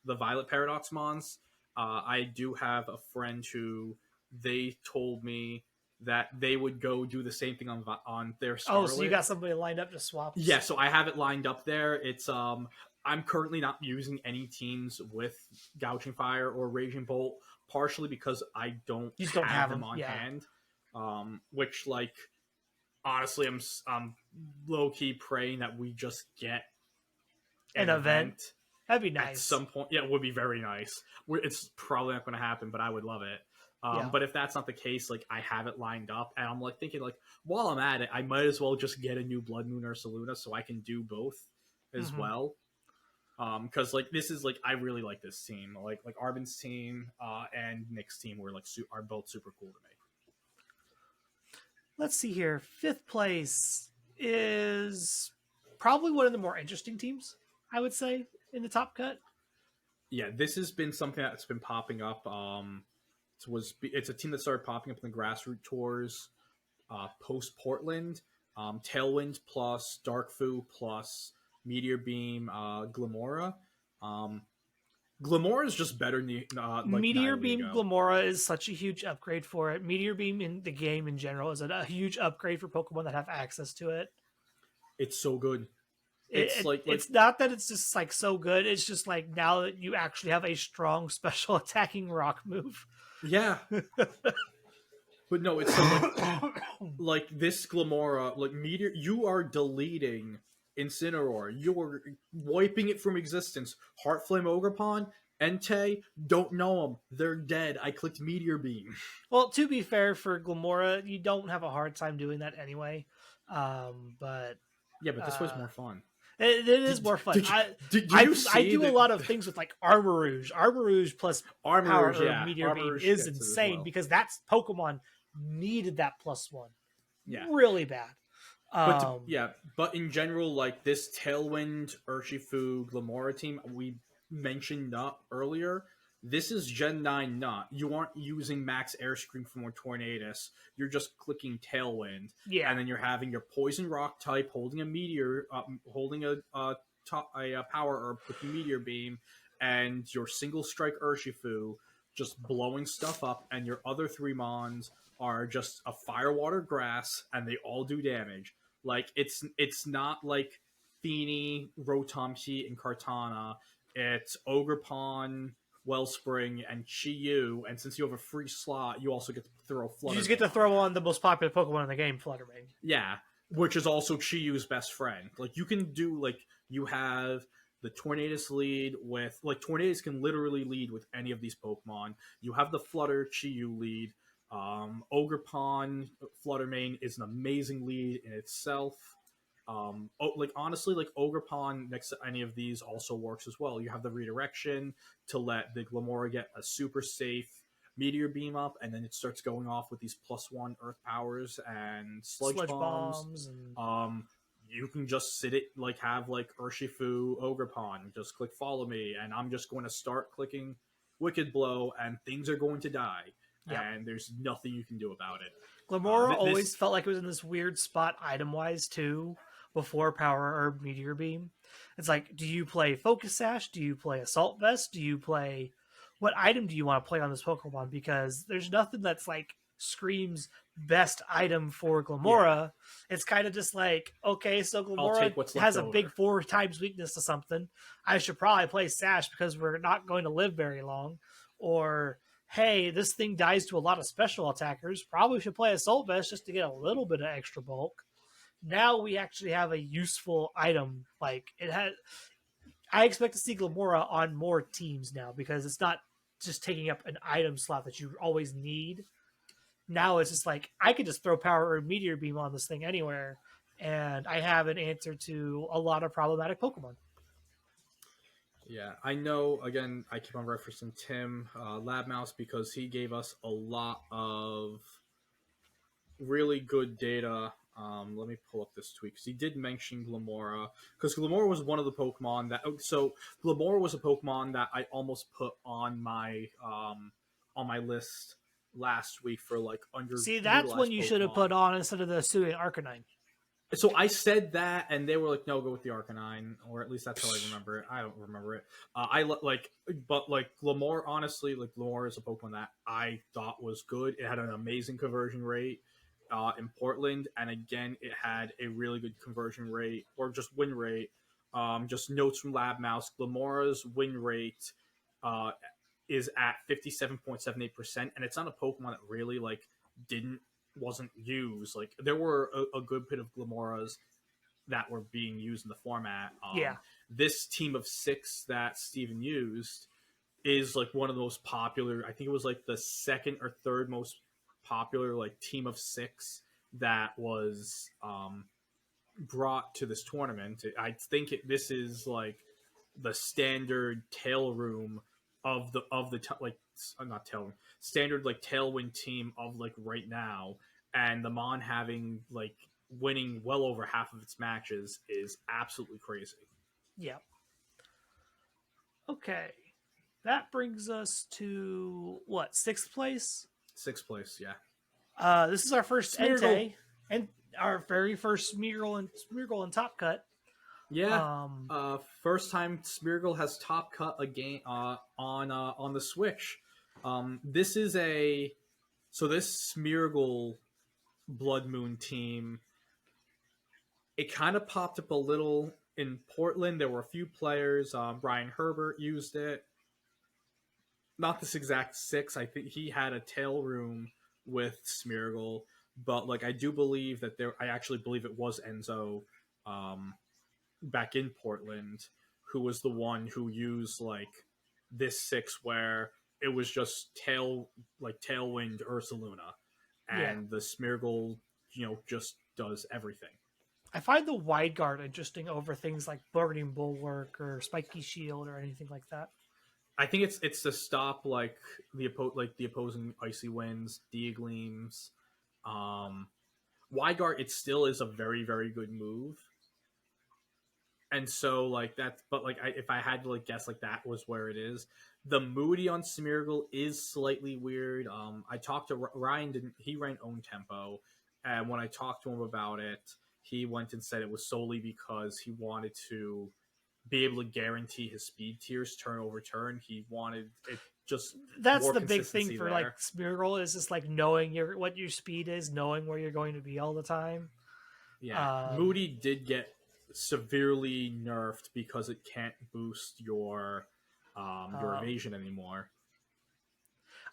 the Violet Paradox Mons. I do have a friend who they told me that they would go do the same thing on their Scarlet. Oh, so you got somebody lined up to swap? Yeah, so I have it lined up there. It's I'm currently not using any teams with Gouging Fire or Raging Bolt, partially because I don't have them on hand. Which, like, honestly, I'm low key praying that we just get an event. That'd be nice at some point. Yeah, it would be very nice. It's probably not going to happen, but I would love it. But if that's not the case, like, I have it lined up, and I'm like thinking, like, while I'm at it, I might as well just get a new Blood Moon Ursaluna so I can do both as well. Because like this is like I really like this team, like Arvin's team and Nick's team were like are both super cool to me. Let's see here. 5th place is probably one of the more interesting teams, I would say, in the top cut. Yeah, this has been something that's been popping up. It's a team that started popping up in the grassroots tours post Portland. Tailwind plus Darkfu plus Meteor Beam, Glamora. Glamora is just better than like Meteor Beam Glamora is such a huge upgrade for it. Meteor Beam in the game in general is a huge upgrade for Pokemon that have access to it. It's so good. It's not that it's just like so good. It's just like now that you actually have a strong special attacking rock move. Yeah. But no, it's like this Glamora, like Meteor, you are deleting Incineroar. You are wiping it from existence. Heartflame Ogerpon, Entei, don't know them. They're dead. I clicked Meteor Beam. Well, to be fair, for Glamora, you don't have a hard time doing that anyway. But this was more fun. It is more fun. I do a lot of things with like Armor Rouge. Armor Rouge plus Power of Meteor Beam is insane because that's Pokemon needed that +1. Yeah. Really bad. But in general, like this Tailwind, Urshifu, Glamora team we mentioned earlier, this is Gen 9 not. You aren't using Max Air Scream from a Tornadus. You're just clicking Tailwind. Yeah. And then you're having your Poison Rock type holding a Meteor, holding a Power Herb with Meteor Beam, and your Single Strike Urshifu just blowing stuff up, and your other 3 Mons are just a Fire, Water, Grass, and they all do damage. Like, it's not like Feeny, Rotomchi, and Kartana. It's Ogerpon, Wellspring, and Chi-Yu, and since you have a free slot, you also get to throw Fluttermane. You just get to throw on the most popular Pokemon in the game, Fluttermane. Yeah, which is also Chi-Yu's best friend. Like, you can do, like, you have the Tornadus lead with, like, Tornadus can literally lead with any of these Pokemon. You have the Flutter Chi-Yu lead. Ogerpon Fluttermane is an amazing lead in itself. Like honestly, like Ogerpon next to any of these also works as well. You have the redirection to let the Glamora get a super safe Meteor Beam up, and then it starts going off with these +1 Earth powers and Sludge Sludge Bombs. bombs and You can just sit it like have like Urshifu Ogerpon, just click follow me, and I'm just going to start clicking Wicked Blow, and things are going to die, yep. and there's nothing you can do about it. Glamora always felt like it was in this weird spot item wise too before Power Herb Meteor Beam. It's like, do you play Focus Sash? Do you play Assault Vest? Do you play what item do you want to play on this Pokemon? Because there's nothing that's like screams best item for Glamora. Yeah. It's kind of just like, okay, so Glamora has a big 4 times weakness to something. I should probably play Sash because we're not going to live very long. Or, hey, this thing dies to a lot of special attackers. Probably should play Assault Vest just to get a little bit of extra bulk. Now we actually have a useful item. Like it has, I expect to see Glamora on more teams now because it's not just taking up an item slot that you always need. Now it's just like I could just throw Power or Meteor Beam on this thing anywhere, and I have an answer to a lot of problematic Pokemon. Yeah, I know. Again, I keep on referencing Tim Lab Mouse because he gave us a lot of really good data. Let me pull up this tweet because he did mention Glamora because Glamora was one of the Pokemon that. So Glamora was a Pokemon that I almost put on my list last week for like under. See, that's when you should have put on instead of the Suing Arcanine. So I said that, and they were like, "No, go with the Arcanine," or at least that's how I remember it. I don't remember it. But Glamora. Honestly, like Glamora is a Pokemon that I thought was good. It had an amazing conversion rate in Portland, and again, it had a really good conversion rate or just win rate. Just notes from Lab Mouse: Glamora's win rate is at 57.78%, and it's not a Pokemon that really like wasn't used. Like there were a good bit of Glamoras that were being used in the format. This team of 6 that Steven used is like one of the most popular. I think it was like the second or third most popular like team of 6 that was brought to this tournament. I think this is like the standard tail room of the not tailwind, standard like tailwind team of like right now, and the Mon having like winning well over half of its matches is absolutely crazy. Yeah. Okay, that brings us to what, 6th place? 6th place, yeah. This is our first Entei and our very first Smeargle and Top Cut. Yeah. First time Smeargle has top cut a game on the Switch. This Smeargle Blood Moon team. It kind of popped up a little in Portland. There were a few players. Brian Herbert used it. Not this exact 6. I think he had a tail room with Smeargle, but like I do believe that I actually believe it was Enzo. Back in Portland, who was the one who used like this 6 where it was just tailwind Ursaluna, and the Smeargle, just does everything. I find the Wide Guard interesting over things like Burning Bulwark or Spiky Shield or anything like that. I think it's to stop like the opposing Icy Winds, Diagleams. Wide Guard, it still is a very, very good move. And so, like, that's, but, like, if I had to, like, guess, like, that was where it is. The Moody on Smeargle is slightly weird. I talked to Ryan, he ran own tempo. And when I talked to him about it, he went and said it was solely because he wanted to be able to guarantee his speed tiers turn over turn. He wanted it just. That's the big thing for, like, Smeargle is just, like, knowing what your speed is, knowing where you're going to be all the time. Yeah. Moody did get severely nerfed because it can't boost your evasion anymore.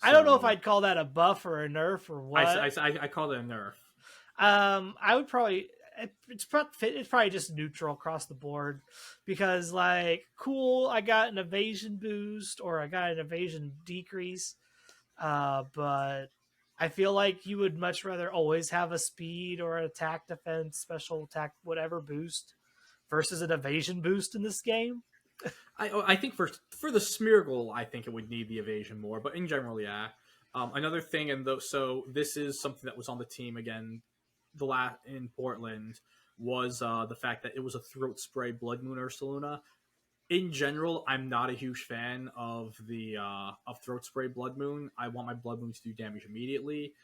I don't know if I'd call that a buff or a nerf or what. I call it a nerf. I would probably it's probably just neutral across the board because like cool, I got an evasion boost or I got an evasion decrease, but I feel like you would much rather always have a speed or attack, defense, special attack, whatever boost versus an evasion boost in this game. I think for the Smeargle, I think it would need the evasion more, but in general, yeah. Another thing, so this is something that was on the team again, in Portland, was the fact that it was a throat spray Blood Moon Ursaluna. In general, I'm not a huge fan of the of throat spray Blood Moon. I want my Blood Moon to do damage immediately.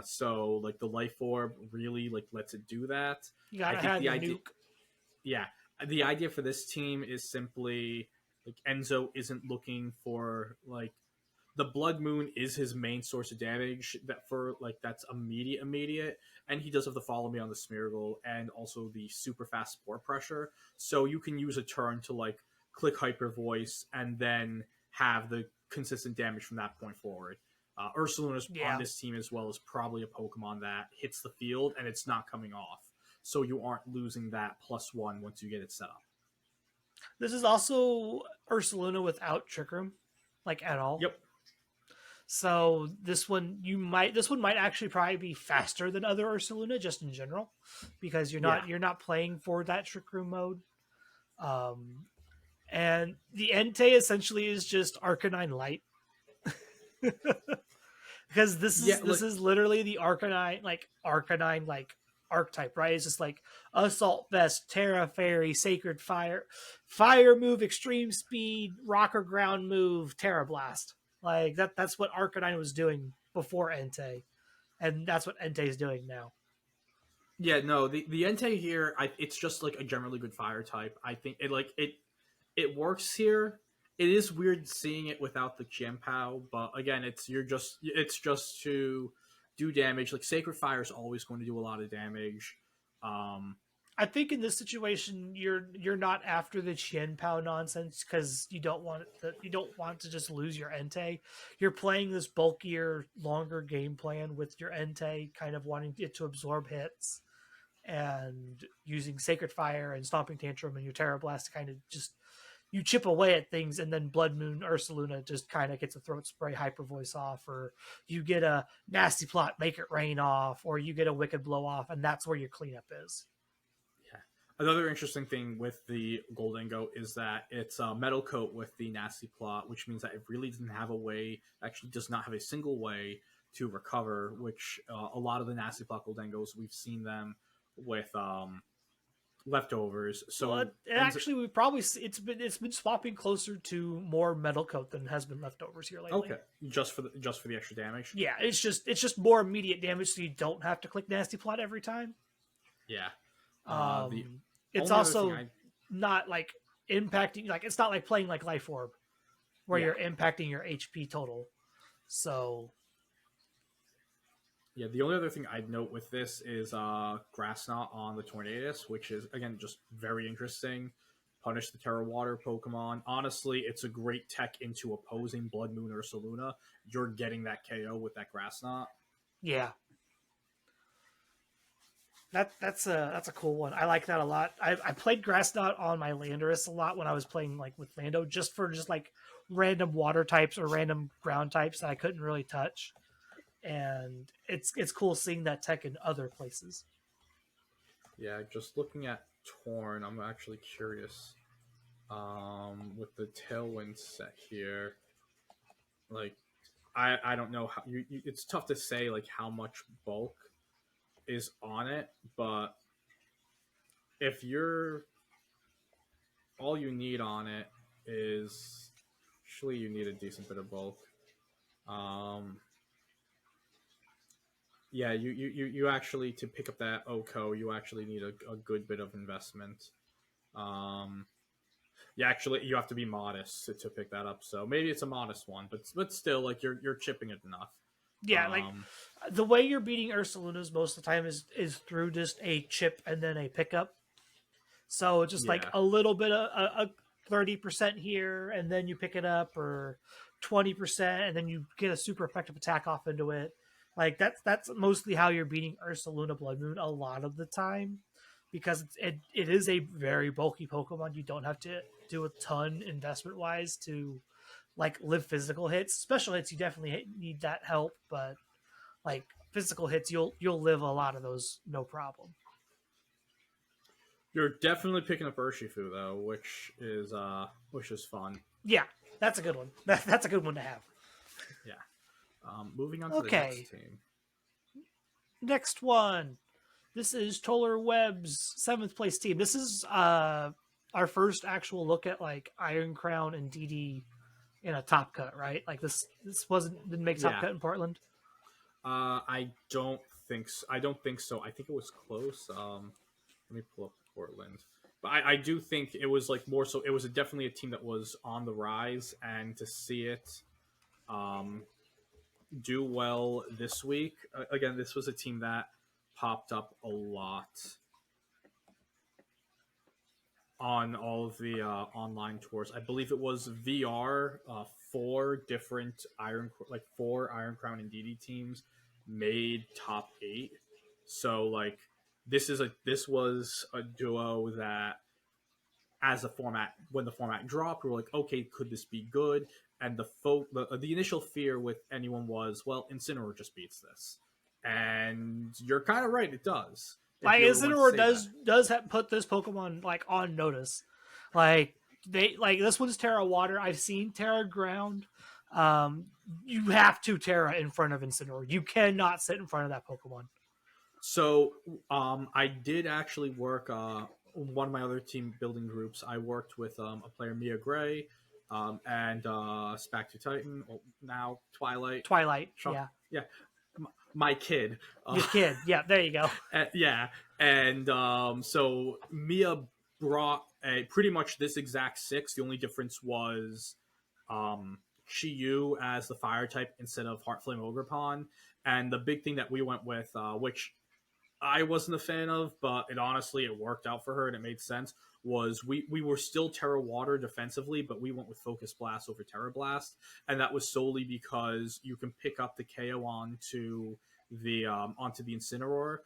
So like the Life Orb really like lets it do that. You I gotta think have the the idea, nuke. yeah, the idea for this team is simply like Enzo isn't looking for like the Blood Moon is his main source of damage that for like that's immediate, and he does have the follow me on the Smeargle and also the super fast Spore Pressure. So you can use a turn to like click Hyper Voice and then have the consistent damage from that point forward. Ursaluna's on Yeah. this team as well is probably a Pokemon that hits the field and it's not coming off, so you aren't losing that +1 once you get it set up. This is also Ursaluna without Trick Room, like at all. Yep. So this one might actually probably be faster than other Ursaluna just in general, because Yeah. you're not playing for that Trick Room mode. And the Entei essentially is just Arcanine Light. Because Yeah. this is literally the Arcanine like archetype, right? It's just like Assault Vest, Terra Fairy, Sacred Fire, Fire move, Extreme Speed, Rocker Ground move, Terra Blast. Like that's what Arcanine was doing before Entei, and that's what Entei is doing now. Yeah, no, the Entei here, it's just like a generally good fire type. I think it works here. It is weird seeing it without the Chienpao, but again, it's just to do damage. Like Sacred Fire is always going to do a lot of damage. Um, I think in this situation you're not after the Qianpao nonsense because you don't want to just lose your Entei. You're playing this bulkier, longer game plan with your Entei, kind of wanting it to absorb hits and using Sacred Fire and Stomping Tantrum and your Terra Blast to kind of just you chip away at things, and then Blood Moon Ursaluna just kind of gets a throat spray hyper voice off, or you get a nasty plot make it rain off, or you get a wicked blow off, and that's where your cleanup is. yeah. Another interesting thing with the Goldengo is that it's a metal coat with the nasty plot, which means that it really doesn't have a way, actually does not have a single way to recover, which a lot of the nasty plot Goldengos, we've seen them with leftovers. Well, So actually, we probably it's been swapping closer to more metal coat than has been leftovers here lately. okay, just for the extra damage. Yeah, it's just more immediate damage, so you don't have to click nasty plot every time. Yeah. The It's only other thing also not like impacting, like it's not like playing like Life Orb where yeah, you're impacting your HP total. So yeah, the only other thing I'd note with this is Grass Knot on the Tornadus, which is again just very interesting. Punish the Terra Water Pokemon. Honestly, it's a great tech into opposing Blood Moon or Saluna. You're getting that KO with that Grass Knot. yeah, that's a cool one. I like that a lot. I played Grass Knot on my Landorus a lot when I was playing like with Lando, just for just like random water types or random ground types that I couldn't really touch. And it's cool seeing that tech in other places. Yeah, just looking at Torn, I'm actually curious. With the Tailwind set here, like I don't know how it's tough to say like how much bulk is on it, but if you're all you need on it is actually you need a decent bit of bulk. Um, yeah, you actually to pick up that Oko, you actually need a good bit of investment. Um, yeah, actually, you have to be modest to pick that up. So maybe it's a modest one, but still, like you're chipping it enough. Yeah, like Um, the way you're beating Ursalunas most of the time is through just a chip and then a pickup. So just like yeah, a little bit of a 30% here, and then you pick it up, or 20%, and then you get a super effective attack off into it. Like that's mostly how you're beating Ursaluna Blood Moon a lot of the time, because it is a very bulky Pokemon. You don't have to do a ton investment wise to like live physical hits. Special hits you definitely need that help, but like physical hits, you'll live a lot of those no problem. You're definitely picking up Urshifu though, which is fun. Yeah, that's a good one. That's a good one to have. Yeah. Moving on to the next team. Next one. This is Toller Webb's 7th place team. This is our first actual look at like Iron Crown and DD in a top cut, right? Like this didn't make top cut in Portland. I don't think so. I think it was close. Let me pull up Portland. But I do think it was like more so. It was definitely a team that was on the rise, and to see it do well this week. Again, this was a team that popped up a lot on all of the online tours. I believe it was VR. Four Iron Crown and DD teams made top 8. So like this was a duo that, as when the format dropped, we were like, okay, could this be good? And the initial fear with anyone was, well, Incineroar just beats this, and you're kind of right, it does. Like Incineroar does put this Pokemon like on notice. Like this one's Terra Water. I've seen Terra Ground. You have to Terra in front of Incineroar. You cannot sit in front of that Pokemon. So I did actually work one of my other team building groups. I worked with a player, Mia Gray, and Spac2 Titan, now Twilight. Yeah. My kid. Your kid. Yeah, there you go. Yeah. And so Mia brought pretty much this exact 6. The only difference was Chi-Yu as the fire type instead of Heartflame Ogerpon. And the big thing that we went with, which I wasn't a fan of, but it worked out for her and it made sense, was we were still Terra Water defensively, but we went with Focus Blast over Terra Blast, and that was solely because you can pick up the KO onto the Incineroar.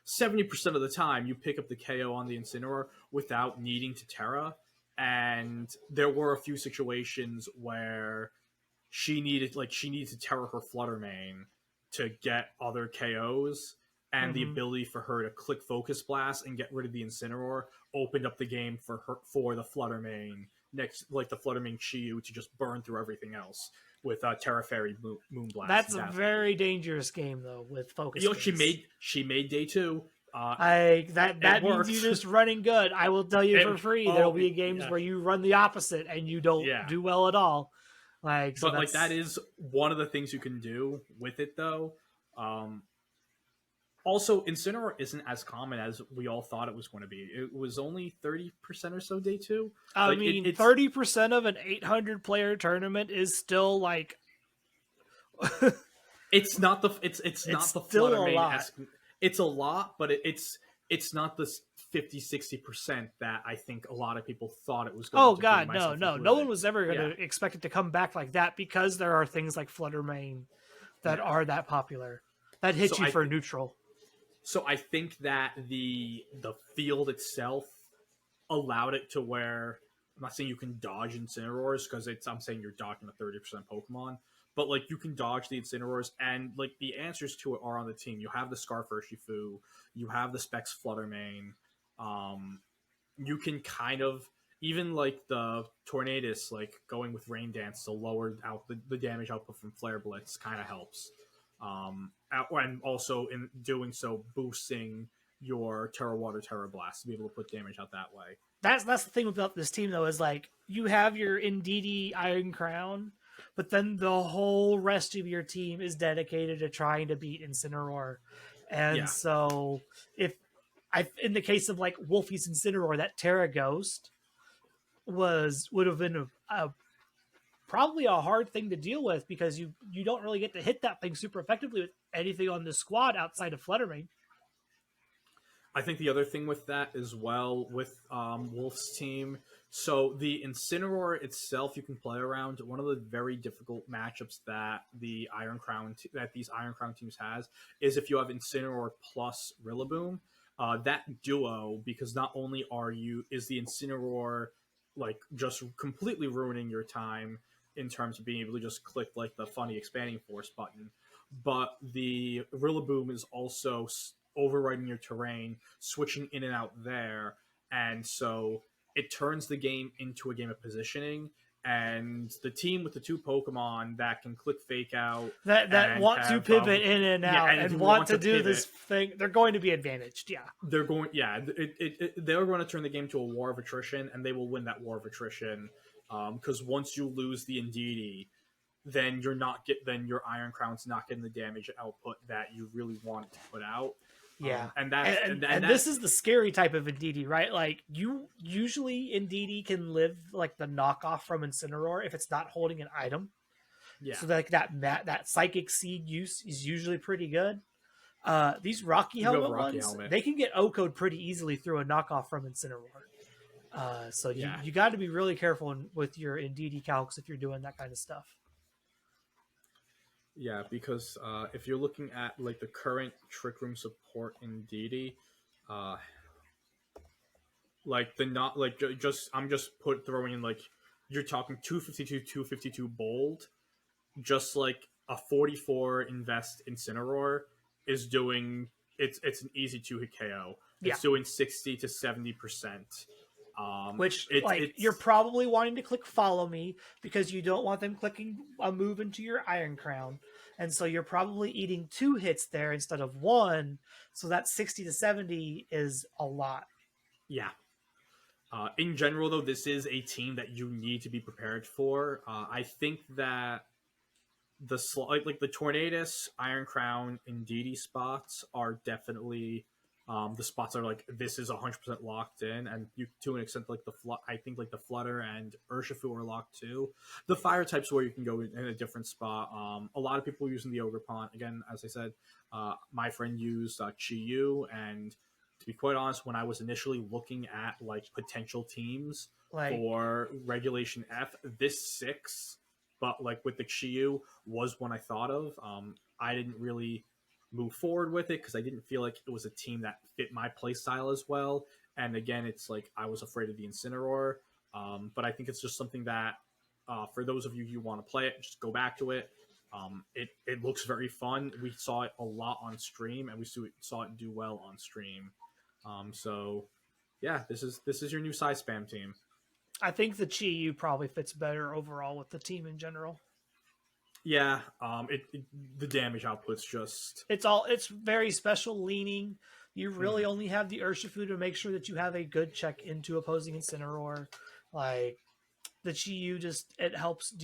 70% of the time, you pick up the KO on the Incineroar without needing to Terra, and there were a few situations where she needed to Terra her Flutter Mane to get other KOs. And the ability for her to click Focus Blast and get rid of the Incineroar opened up the game for the Flutter Mane the Flutter Mane Chi-Yu to just burn through everything else with Terra Fairy Moonblast. That's a very dangerous game though with Focus. She made day 2. That means you're just running good. I will tell you for free. There'll be games where you run the opposite and you don't do well at all. That is one of the things you can do with it though. Also, Incineroar isn't as common as we all thought it was going to be. It was only 30% or so day 2. I mean, 30% of an 800-player tournament is still like... it's not the Flutter Mane. It's a lot, but it's not the 50-60% that I think a lot of people thought it was going to be. Oh god, no one was ever going to expect it to come back like that, because there are things like Flutter Mane that are that popular that hit you for neutral. So I think that the field itself allowed it to where, I'm not saying you can dodge Incineroars, because I'm saying you're dodging a 30% Pokemon, but like you can dodge the Incineroars, and like the answers to it are on the team. You have the Scarf Urshifu, you have the Specs Flutter Mane, you can kind of, even like the Tornadus, like going with Rain Dance to lower out the damage output from Flare Blitz kind of helps. And also in doing so, boosting your Terra Water, Terra Blast to be able to put damage out that way. That's the thing about this team though, is like you have your Indeedee Iron Crown, but then the whole rest of your team is dedicated to trying to beat Incineroar. And so in the case of like Wolfie's Incineroar, that Terra Ghost would have been probably a hard thing to deal with, because you don't really get to hit that thing super effectively with anything on the squad outside of Flutter Mane. I think the other thing with that as well with Wolf's team, so the Incineroar itself you can play around. One of the very difficult matchups that these Iron Crown teams has is if you have Incineroar plus Rillaboom. That duo, because not only is the Incineroar like just completely ruining your time in terms of being able to just click like the funny expanding force button, but the Rillaboom is also overriding your terrain, switching in and out there, and so it turns the game into a game of positioning. And the team with the two Pokemon that can click Fake Out that and want to have pivot in and yeah, out and and who want to to do pivot, this thing, they're going to be advantaged. Yeah, they're going to turn the game to a war of attrition, and they will win that war of attrition. Because once you lose the Indeedee, then then your Iron Crown's not getting the damage output that you really want it to put out. yeah. And This is the scary type of Indeedee, right? Like, you usually Indeedee can live like the knockoff from Incineroar if it's not holding an item. yeah, So like that psychic seed use is usually pretty good. These Rocky you have Helmet Rocky ones, Helmet. they can get O-code pretty easily through a knockoff from Incineroar. So Yeah. you got to be really careful with your Indeedee calcs if you're doing that kind of stuff. Yeah, because if you're looking at like the current Trick Room support in DD, like the not like just I'm just throwing in like you're talking 252, 252 bold, just like a 44 invest Incineroar is doing. It's an easy 2-hit KO. It's doing 60 to 70%. Which, you're probably wanting to click follow me because you don't want them clicking a move into your Iron Crown. And so you're probably eating 2 hits there instead of 1. So that 60 to 70 is a lot. Yeah. In general, though, this is a team that you need to be prepared for. I think that like the Tornadus, Iron Crown, and DD spots are definitely the spots are like this is 100% locked in, and you to an extent like I think like the Flutter and Urshifu are locked too. The fire types where you can go in a different spot. A lot of people using the Ogre Pond again, as I said. My friend used Chi-Yu, and to be quite honest, when I was initially looking at like potential teams for Regulation F, this 6, but like with the Chi-Yu was one I thought of. I didn't really move forward with it because I didn't feel like it was a team that fit my play style as well. And again, it's like I was afraid of the Incineroar. But I think it's just something that for those of you who want to play it, just go back to it. It looks very fun. We saw it a lot on stream, and we saw it do well on stream. So yeah, this is your new size spam team. I think the Chi-Yu probably fits better overall with the team in general. Yeah, the damage output's just it's very special leaning. You really only have the Urshifu to make sure that you have a good check into opposing Incineroar. Like the Chi-Yu it helps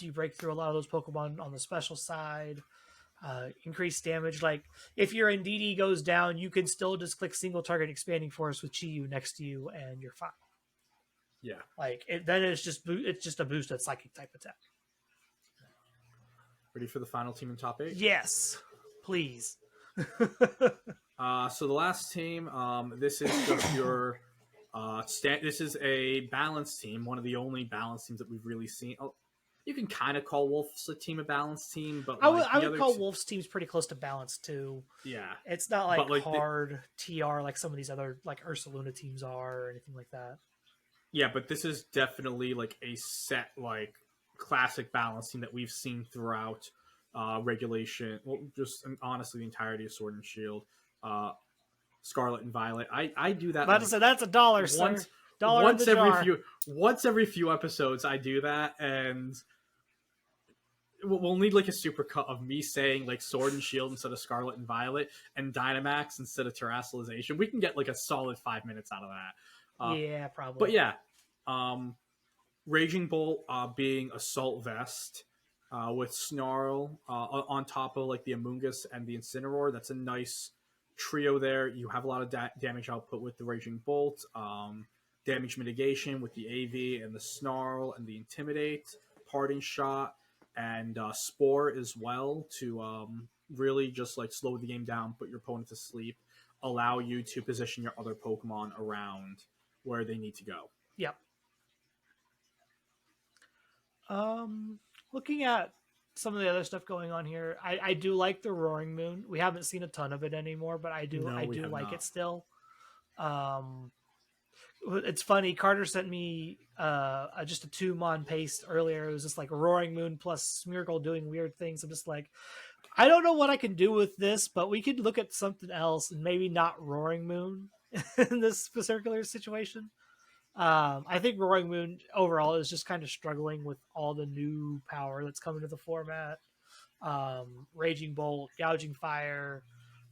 you break through a lot of those Pokemon on the special side. Increase damage. Like if your Indeedee goes down, you can still just click single target expanding force with Chi-Yu next to you, and you're fine. Yeah. Then it's just a boosted psychic type attack. Ready for the final team in top 8? Yes, please. So the last team, this is just your this is a balanced team, one of the only balanced teams that we've really seen. Oh, you can kind of call Wolf's team a balanced team, but I would call Wolf's team's pretty close to balanced too. Yeah, it's not like hard TR like some of these other like Ursaluna teams are or anything like that. Yeah, but this is definitely like a set like classic balance team that we've seen throughout regulation. Well, just honestly, the entirety of Sword and Shield, Scarlet and Violet. I do that. About to say that's $1, sir. Once every few episodes, I do that, and we'll need like a super cut of me saying like Sword and Shield instead of Scarlet and Violet, and Dynamax instead of Terrestrialization. We can get like a solid 5 minutes out of that. Yeah, probably. But yeah, Raging Bolt being Assault Vest with Snarl on top of like the Amoonguss and the Incineroar. That's a nice trio there. You have a lot of damage output with the Raging Bolt, damage mitigation with the AV and the Snarl and the Intimidate, Parting Shot, and Spore as well to really just like slow the game down, put your opponent to sleep, allow you to position your other Pokemon around where they need to go. Yep. Looking at some of the other stuff going on here, I do like the Roaring Moon. We haven't seen a ton of it anymore, but I do like it still. It's funny. Carter sent me just a 2-mon paste earlier. It was just like Roaring Moon plus Smeargle doing weird things. I'm just like, I don't know what I can do with this, but we could look at something else and maybe not Roaring Moon in this particular situation. I think Roaring Moon overall is just kind of struggling with all the new power that's coming to the format. Raging Bolt, Gouging Fire,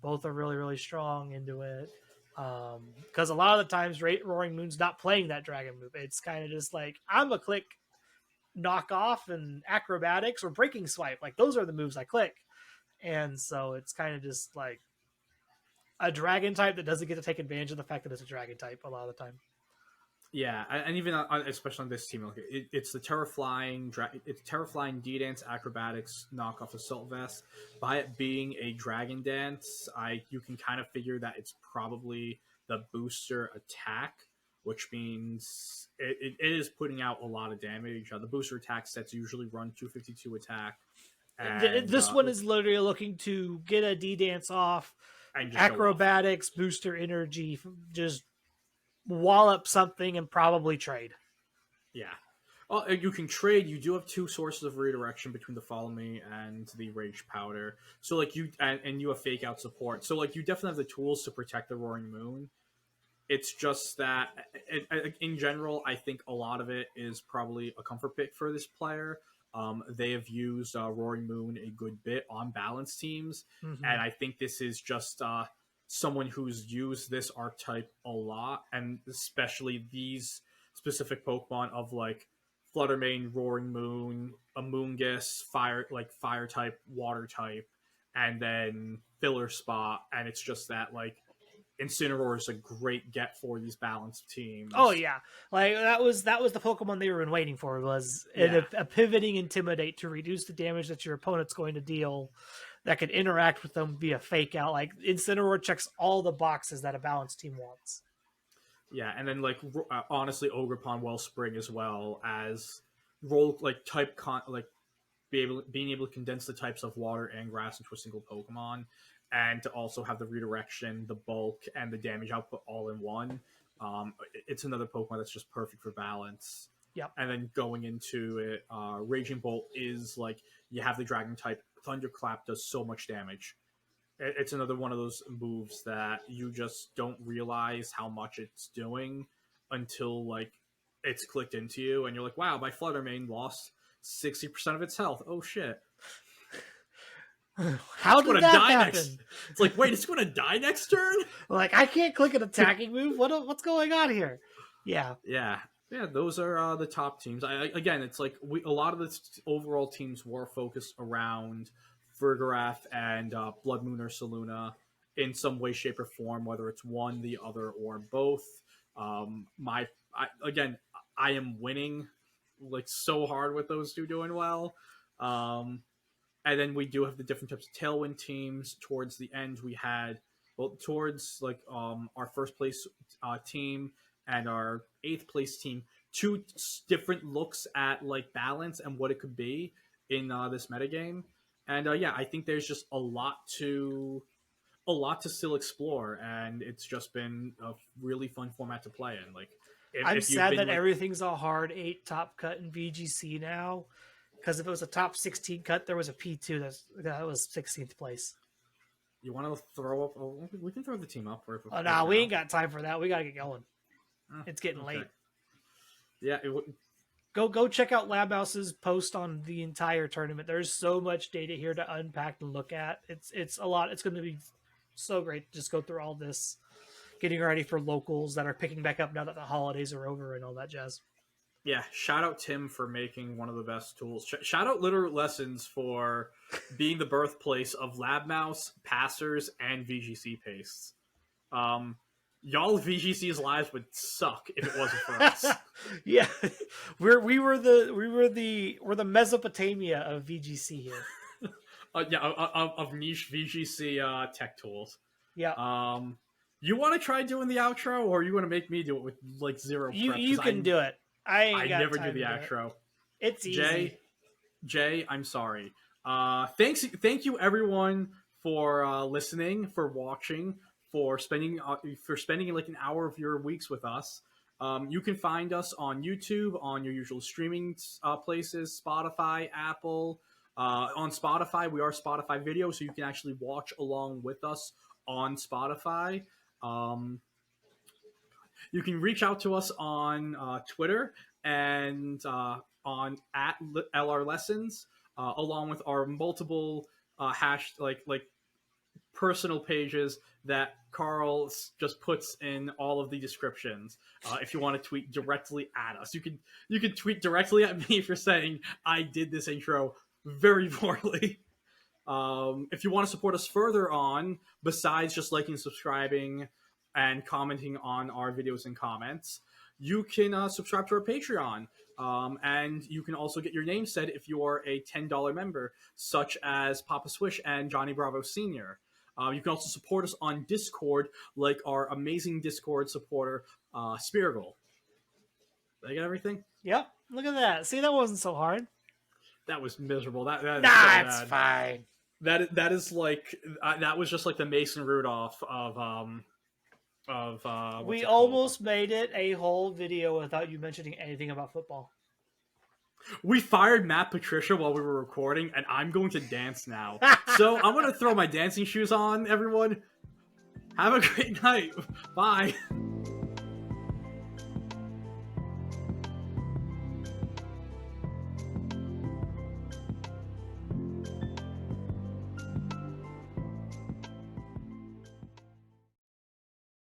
both are really, really strong into it. Because a lot of the times, Roaring Moon's not playing that dragon move. It's kind of just like, I'm a click knockoff and acrobatics or breaking swipe. Like, those are the moves I click. And so it's kind of just like a dragon type that doesn't get to take advantage of the fact that it's a dragon type a lot of the time. Yeah, and even especially on this team, like it's the it's Terraflying D-Dance Acrobatics knockoff Assault Vest. By it being a Dragon Dance, you can kind of figure that it's probably the booster attack, which means it is putting out a lot of damage. The booster attack sets usually run 252 attack, and This one is literally looking to get a D dance off, and acrobatics, booster energy, just wallop something and probably trade. Yeah. Oh, you can trade. You do have two sources of redirection between the Follow Me and the Rage Powder. So like and you have Fake Out support. So like you definitely have the tools to protect the Roaring Moon. It's just that in general, I think a lot of it is probably a comfort pick for this player. They have used Roaring Moon a good bit on balanced teams, and I think this is just someone who's used this archetype a lot, and especially these specific Pokemon of like Fluttermane, Roaring Moon, Amoonguss, fire type, water type, and then Filler Spot, and it's just that like Incineroar is a great get for these balanced teams. Oh yeah, like that was the Pokemon they were waiting for, was a pivoting Intimidate to reduce the damage that your opponent's going to deal, that could interact with them via Fake Out. Like Incineroar checks all the boxes that a balanced team wants. Yeah, and then like honestly, Ogerpon Wellspring as well as being able to condense the types of water and grass into a single Pokemon, and to also have the redirection, the bulk, and the damage output all in one. It's another Pokemon that's just perfect for balance. Yep. And then going into it, Raging Bolt is like you have the Dragon type. Thunderclap does so much damage. It's another one of those moves that you just don't realize how much it's doing until like it's clicked into you, and you're like, "Wow, my Fluttermane lost 60% of its health. Oh shit! How did that happen?" It's like, wait, it's going to die next turn. Like I can't click an attacking move. What's going on here? Yeah. Those are the top teams. Again, it's like a lot of the overall teams were focused around Fergarath and Blood Moon or Saluna in some way, shape, or form, whether it's one, the other, or both. I am winning like so hard with those two doing well. And then we do have the different types of Tailwind teams. Towards the end, we had towards like our first place team and our 8th place team, two different looks at like balance and what it could be in this metagame. And I think there's just a lot to still explore, and it's just been a really fun format to play in. Like, I'm sad that everything's a hard 8 top cut in VGC now, because if it was a top 16 cut, there was a P2 that was 16th place. You want to throw up? Oh, we can throw the team up. We ain't got time for that. We got to get going. It's getting late. Yeah. Go check out Lab House's post on the entire tournament. There's so much data here to unpack and look at. It's a lot. It's going to be so great to just go through all this, getting ready for locals that are picking back up now that the holidays are over and all that jazz. Yeah, shout out Tim for making one of the best tools. Shout out Littleroot Lessons for being the birthplace of Lab Mouse, Passers, and VGC pastes. Y'all VGC's lives would suck if it wasn't for us. Yeah, we're the Mesopotamia of VGC here. Of niche VGC tech tools. Yeah. You want to try doing the outro, or you want to make me do it with like zero prep? You can do it. I never do the outro. It's easy. Jay, I'm sorry. Thank you everyone for listening, for watching, for spending like an hour of your weeks with us. You can find us on YouTube, on your usual streaming places, Spotify, Apple, On Spotify, we are Spotify video, so you can actually watch along with us on Spotify. Um, you can reach out to us on Twitter and on at LR Lessons, along with our multiple like personal pages that Carl just puts in all of the descriptions. If you want to tweet directly at us, you can tweet directly at me for saying I did this intro very poorly. If you want to support us further on, besides just liking, subscribing, and commenting on our videos and comments, you can subscribe to our Patreon. And you can also get your name said if you are a $10 member, such as Papa Swish and Johnny Bravo Sr. You can also support us on Discord, like our amazing Discord supporter, Spirgle. Did I get everything? Yep. Look at that. See, that wasn't so hard. That was miserable. That is Nah, so it's bad. fine. That is like that was just like the Mason Rudolph of We almost made it a whole video without you mentioning anything about football. We fired Matt Patricia while we were recording, and I'm going to dance now. So I'm going to throw my dancing shoes on, everyone. Have a great night. Bye.